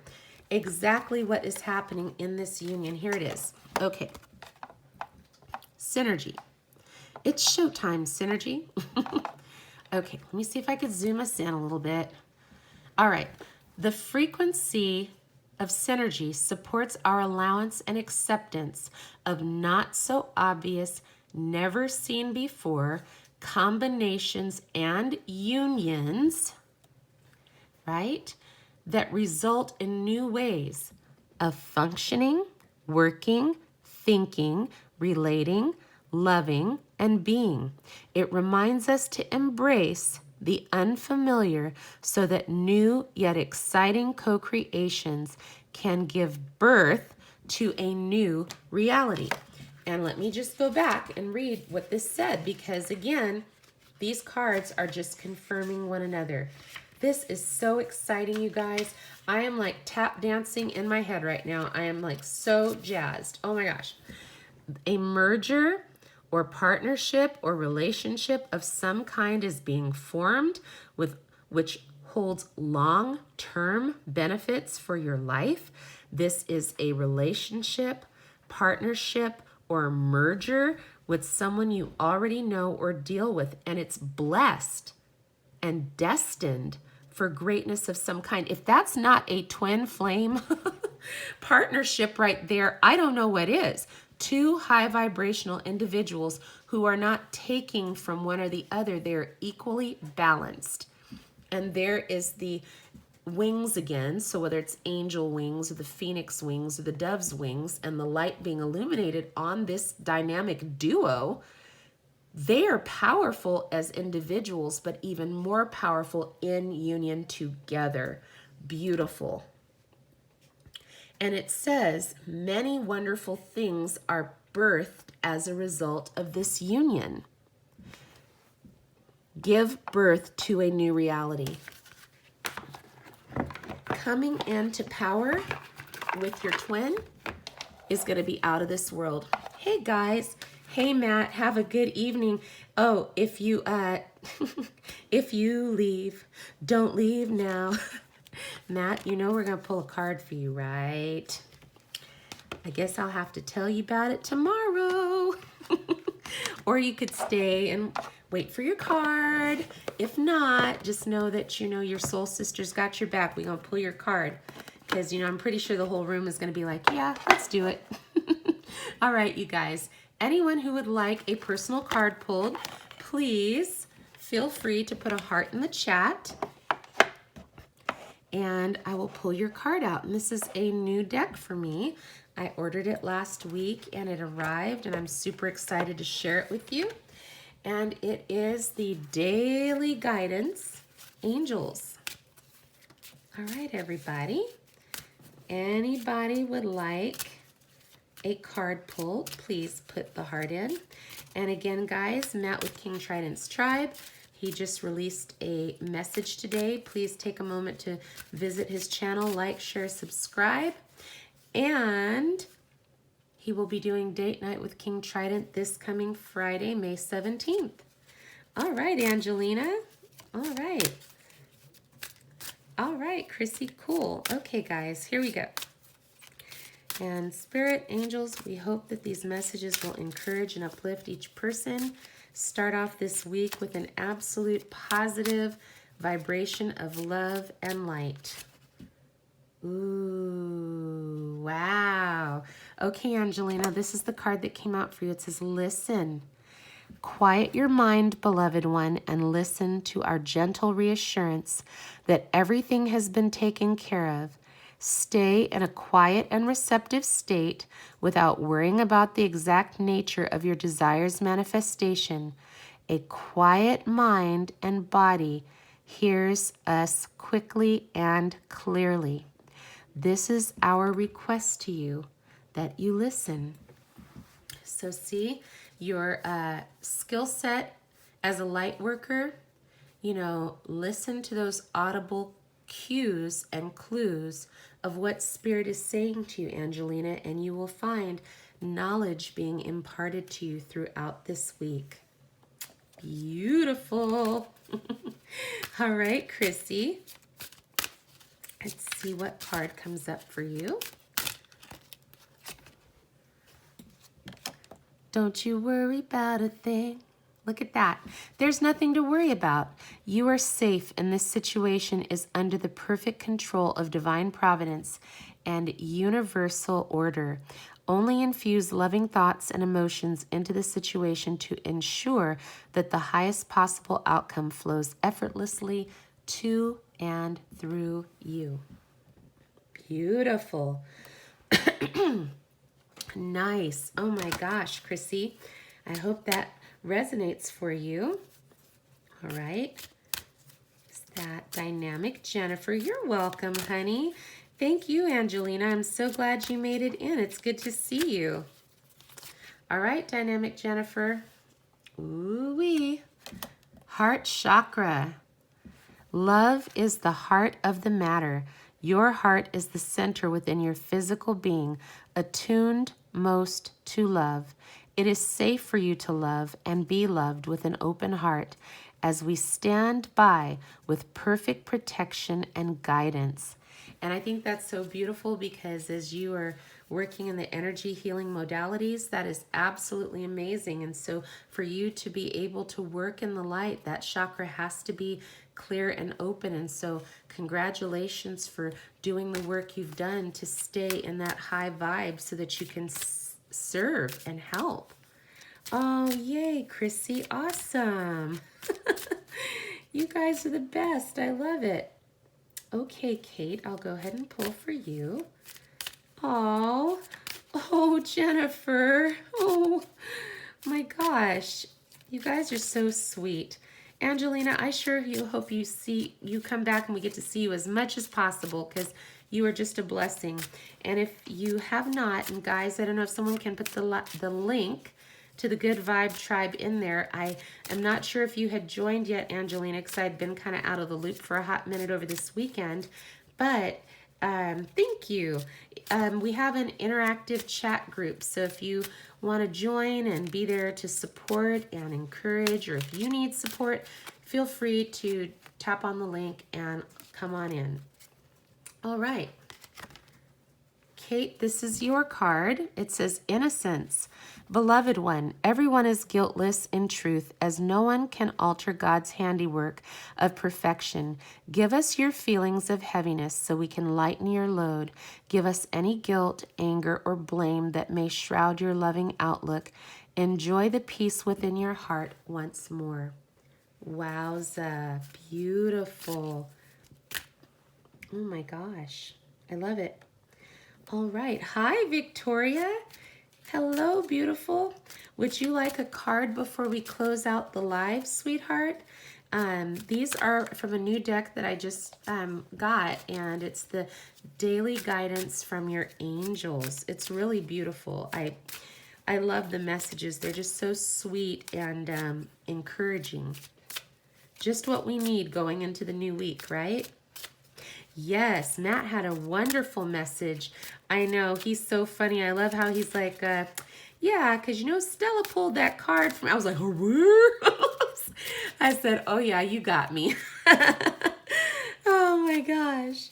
Exactly what is happening in this union. Here it is. Okay. Synergy. It's showtime, Synergy. Okay, let me see if I could zoom us in a little bit. All right. The frequency of Synergy supports our allowance and acceptance of not so obvious, never seen before combinations and unions, right, that result in new ways of functioning, working, thinking, relating, loving, and being. It reminds us to embrace the unfamiliar so that new yet exciting co-creations can give birth to a new reality. And let me just go back and read what this said, because again, these cards are just confirming one another. This is so exciting, you guys. I am like tap dancing in my head right now. I am like so jazzed. Oh my gosh. A merger or partnership or relationship of some kind is being formed with which holds long-term benefits for your life. This is a relationship, partnership, or merger with someone you already know or deal with, and it's blessed and destined for greatness of some kind. If that's not a twin flame partnership right there, I don't know what is. Two high vibrational individuals who are not taking from one or the other. They're equally balanced. And there is the wings again. So whether it's angel wings or the phoenix wings or the dove's wings, and the light being illuminated on this dynamic duo, they are powerful as individuals, but even more powerful in union together. Beautiful. And it says, many wonderful things are birthed as a result of this union. Give birth to a new reality. Coming into power with your twin is going to be out of this world. Hey guys. Hey Matt, have a good evening. Oh, if you if you leave, don't leave now. Matt, you know we're going to pull a card for you, right? I guess I'll have to tell you about it tomorrow. Or you could stay and wait for your card. If not, just know that you know your soul sister's got your back. We're going to pull your card because, you know, I'm pretty sure the whole room is going to be like, yeah, let's do it. All right, you guys. Anyone who would like a personal card pulled, please feel free to put a heart in the chat and I will pull your card out. And this is a new deck for me. I ordered it last week and it arrived and I'm super excited to share it with you. And it is the Daily Guidance Angels. All right, everybody. Anybody would like a card pull, please put the heart in. And again, guys, Matt with King Trident's Tribe, he just released a message today. Please take a moment to visit his channel, like, share, subscribe. And he will be doing Date Night with King Trident this coming Friday, May 17th. All right, Angelina. All right. All right, Chrissy, cool. Okay, guys, here we go. And Spirit, Angels, we hope that these messages will encourage and uplift each person. Start off this week with an absolute positive vibration of love and light. Ooh, wow. Okay, Angelina, this is the card that came out for you. It says, listen. Quiet your mind, beloved one, and listen to our gentle reassurance that everything has been taken care of. Stay in a quiet and receptive state without worrying about the exact nature of your desire's manifestation. A quiet mind and body hears us quickly and clearly. This is our request to you, that you listen. So see, your skill set as a light worker, you know, listen to those audible cues and clues of what Spirit is saying to you, Angelina, and you will find knowledge being imparted to you throughout this week. Beautiful. All right, Chrissy. Let's see what card comes up for you. Don't you worry about a thing. Look at that. There's nothing to worry about. You are safe, and this situation is under the perfect control of divine providence and universal order. Only infuse loving thoughts and emotions into the situation to ensure that the highest possible outcome flows effortlessly to and through you. Beautiful. Nice. Oh my gosh, Chrissy. I hope that resonates for you. All right. Is that Dynamic Jennifer? You're welcome, honey. Thank you, Angelina. I'm so glad you made it in. It's good to see you. All right, Dynamic Jennifer. Ooh-wee. Heart chakra. Love is the heart of the matter. Your heart is the center within your physical being, attuned most to love. It is safe for you to love and be loved with an open heart as we stand by with perfect protection and guidance. And I think that's so beautiful because as you are working in the energy healing modalities. That is absolutely amazing. And so for you to be able to work in the light, that chakra has to be clear and open. And so congratulations for doing the work you've done to stay in that high vibe so that you can serve and help. Oh, yay, Chrissy. Awesome. You guys are the best. I love it. Okay, Kate, I'll go ahead and pull for you. Oh, Jennifer. Oh, my gosh. You guys are so sweet. Angelina, I sure hope you come back and we get to see you as much as possible because you are just a blessing. And if you have not, and guys, I don't know if someone can put the link to the Good Vibe Tribe in there. I am not sure if you had joined yet, Angelina, because I'd been kind of out of the loop for a hot minute over this weekend. But thank you. We have an interactive chat group. So if you want to join and be there to support and encourage, or if you need support, feel free to tap on the link and come on in. All right. Kate, this is your card. It says Innocence. Beloved one, everyone is guiltless in truth, as no one can alter God's handiwork of perfection. Give us your feelings of heaviness so we can lighten your load. Give us any guilt, anger, or blame that may shroud your loving outlook. Enjoy the peace within your heart once more. Wowza, beautiful. Oh my gosh, I love it. All right, hi Victoria. Hello, beautiful. Would you like a card before we close out the live, sweetheart? These are from a new deck that I just got, and it's the Daily Guidance from Your Angels. It's really beautiful. I love the messages. They're just so sweet and encouraging. Just what we need going into the new week, right? Yes, Matt had a wonderful message. I know, he's so funny. I love how he's like, yeah, because you know, Stella pulled that card from, I was like, I said, oh yeah, you got me. Oh my gosh,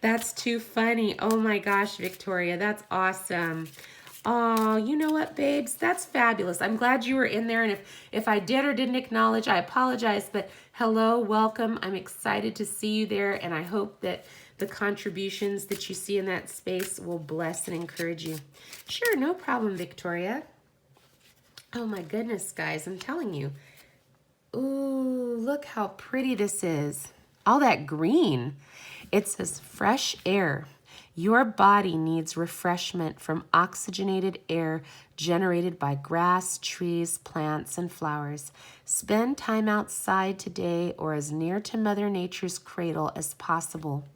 that's too funny. Oh my gosh, Victoria, that's awesome. Oh, you know what, babes? That's fabulous. I'm glad you were in there. And if I did or didn't acknowledge, I apologize. But hello, welcome. I'm excited to see you there. And I hope that the contributions that you see in that space will bless and encourage you. Sure, no problem, Victoria. Oh my goodness, guys, I'm telling you. Ooh, look how pretty this is. All that green. It says fresh air. Your body needs refreshment from oxygenated air generated by grass, trees, plants, and flowers. Spend time outside today or as near to Mother Nature's cradle as possible.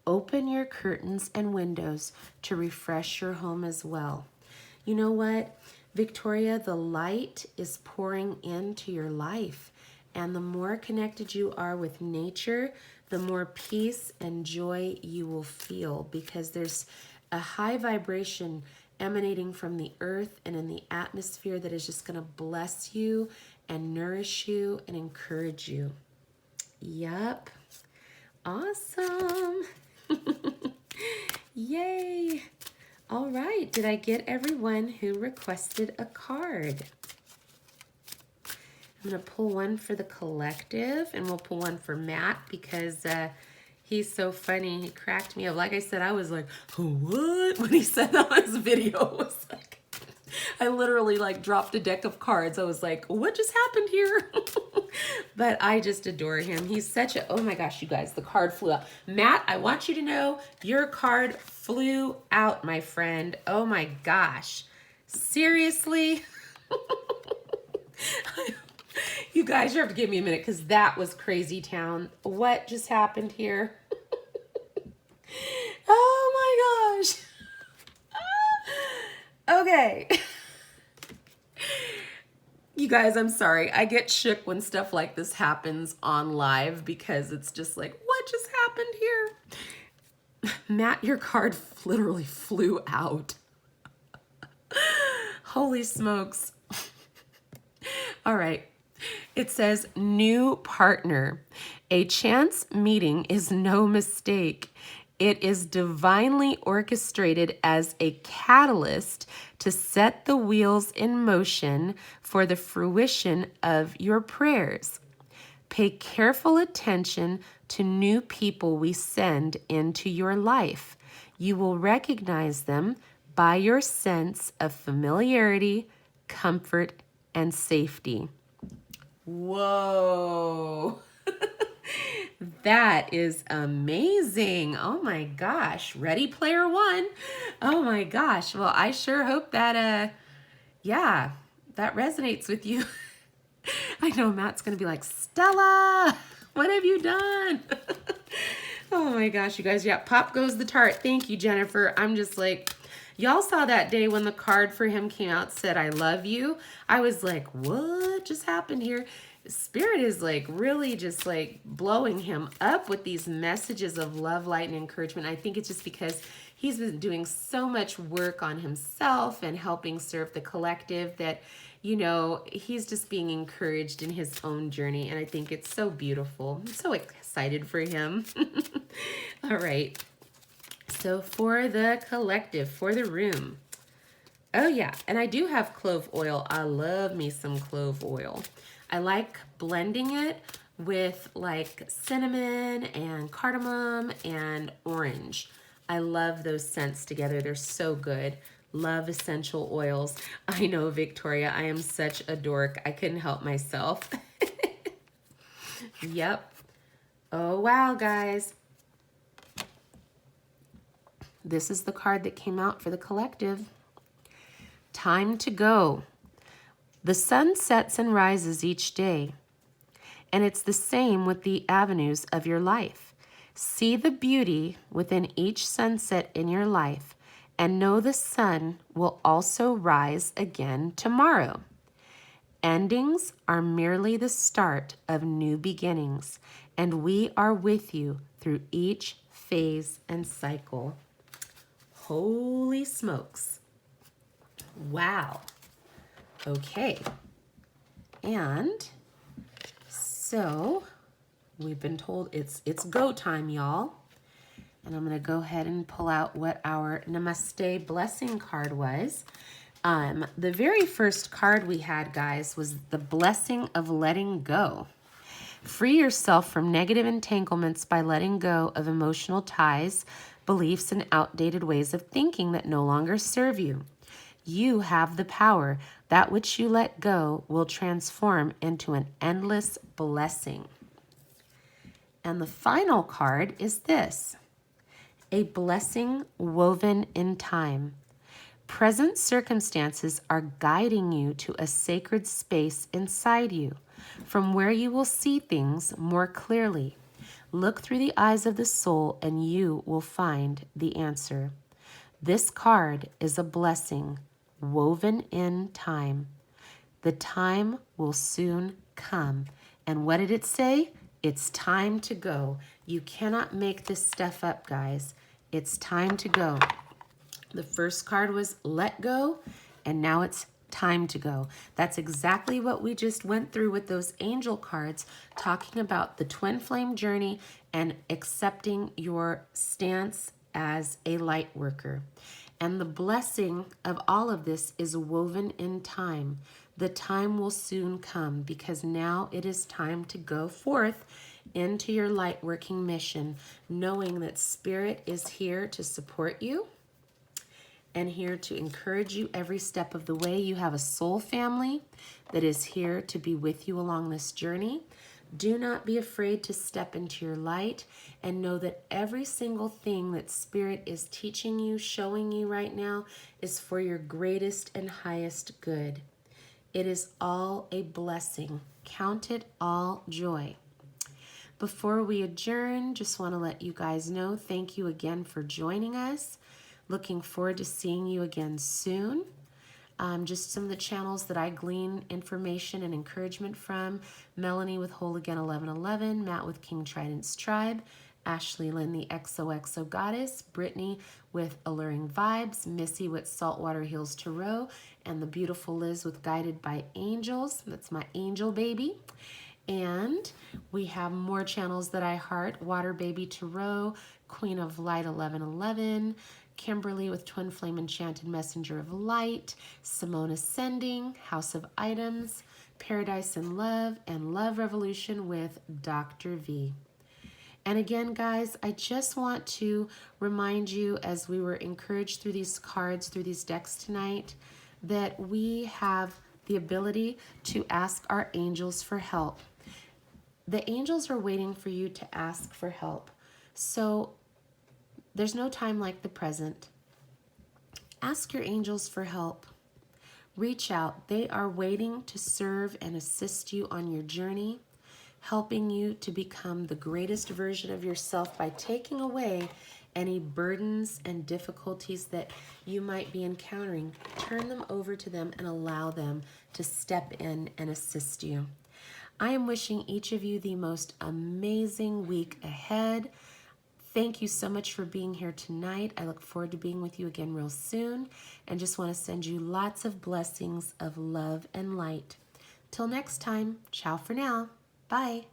Open your curtains and windows to refresh your home as well. You know what, Victoria, the light is pouring into your life. And the more connected you are with nature, the more peace and joy you will feel, because there's a high vibration emanating from the earth and in the atmosphere that is just going to bless you and nourish you and encourage you. Yep. Awesome. Yay. All right. Did I get everyone who requested a card? I'm going to pull one for the collective, and we'll pull one for Matt because he's so funny. He cracked me up. Like I said, I was like, what? When he said that on his video, it was like, I literally like dropped a deck of cards. I was like, what just happened here? But I just adore him. He's such a, oh my gosh, you guys, the card flew out. Matt, I want you to know your card flew out, my friend. Oh my gosh. Seriously? You guys, you have to give me a minute because that was crazy town. What just happened here? Oh my gosh. Okay. You guys, I'm sorry. I get shook when stuff like this happens on live because it's just like, what just happened here? Matt, your card literally flew out. Holy smokes. All right. It says, new partner. A chance meeting is no mistake. It is divinely orchestrated as a catalyst to set the wheels in motion for the fruition of your prayers. Pay careful attention to new people we send into your life. You will recognize them by your sense of familiarity, comfort, and safety. Whoa. That is amazing. Oh my gosh. Ready Player One. Oh my gosh. Well, I sure hope that yeah, that resonates with you. I know Matt's going to be like, "Stella, what have you done?" Oh my gosh, you guys. Yeah, pop goes the tart. Thank you, Jennifer. I'm just like, y'all saw that day when the card for him came out, said, "I love you." I was like, what just happened here? Spirit is like really just like blowing him up with these messages of love, light, and encouragement. I think it's just because he's been doing so much work on himself and helping serve the collective that, you know, he's just being encouraged in his own journey. And I think it's so beautiful. I'm so excited for him. All right. So for the collective, for the room. Oh yeah, and I do have clove oil. I love me some clove oil. I like blending it with like cinnamon and cardamom and orange. I love those scents together. They're so good. Love essential oils. I know, Victoria, I am such a dork. I couldn't help myself. Yep. Oh, wow, guys. This is the card that came out for the collective. Time to go. The sun sets and rises each day, and it's the same with the avenues of your life. See the beauty within each sunset in your life, and know the sun will also rise again tomorrow. Endings are merely the start of new beginnings, and we are with you through each phase and cycle. Holy smokes. Wow. Okay. And so we've been told it's go time, y'all. And I'm going to go ahead and pull out what our Namaste blessing card was. The very first card we had, guys, was the blessing of letting go. Free yourself from negative entanglements by letting go of emotional ties, beliefs, and outdated ways of thinking that no longer serve you. You have the power. That which you let go will transform into an endless blessing. And the final card is this: a blessing woven in time. Present circumstances are guiding you to a sacred space inside you, from where you will see things more clearly. Look through the eyes of the soul and you will find the answer. This card is a blessing woven in time. The time will soon come. And what did it say? It's time to go. You cannot make this stuff up, guys. It's time to go. The first card was let go, and now it's time to go. That's exactly what we just went through with those angel cards, talking about the twin flame journey and accepting your stance as a light worker. And the blessing of all of this is woven in time. The time will soon come because now it is time to go forth into your light working mission, knowing that Spirit is here to support you and here to encourage you every step of the way. You have a soul family that is here to be with you along this journey. Do not be afraid to step into your light and know that every single thing that Spirit is teaching you, showing you right now is for your greatest and highest good. It is all a blessing. Count it all joy. Before we adjourn, just want to let you guys know, thank you again for joining us. Looking forward to seeing you again soon. Just some of the channels that I glean information and encouragement from: Melanie with Whole Again 1111, Matt with King Trident's Tribe, Ashley Lynn the XOXO Goddess, Brittany with Alluring Vibes, Missy with Saltwater Hills Tarot, and the beautiful Liz with Guided by Angels. That's my angel baby. And we have more channels that I heart: Water Baby Tarot, Queen of Light 1111, Kimberly with Twin Flame Enchanted Messenger of Light, Simone Ascending, House of Items, Paradise in Love, and Love Revolution with Dr. V. And again, guys, I just want to remind you, as we were encouraged through these cards, through these decks tonight, that we have the ability to ask our angels for help. The angels are waiting for you to ask for help. So there's no time like the present. Ask your angels for help. Reach out. They are waiting to serve and assist you on your journey, helping you to become the greatest version of yourself by taking away any burdens and difficulties that you might be encountering. Turn them over to them and allow them to step in and assist you. I am wishing each of you the most amazing week ahead. Thank you so much for being here tonight. I look forward to being with you again real soon, and just want to send you lots of blessings of love and light. Till next time, ciao for now. Bye.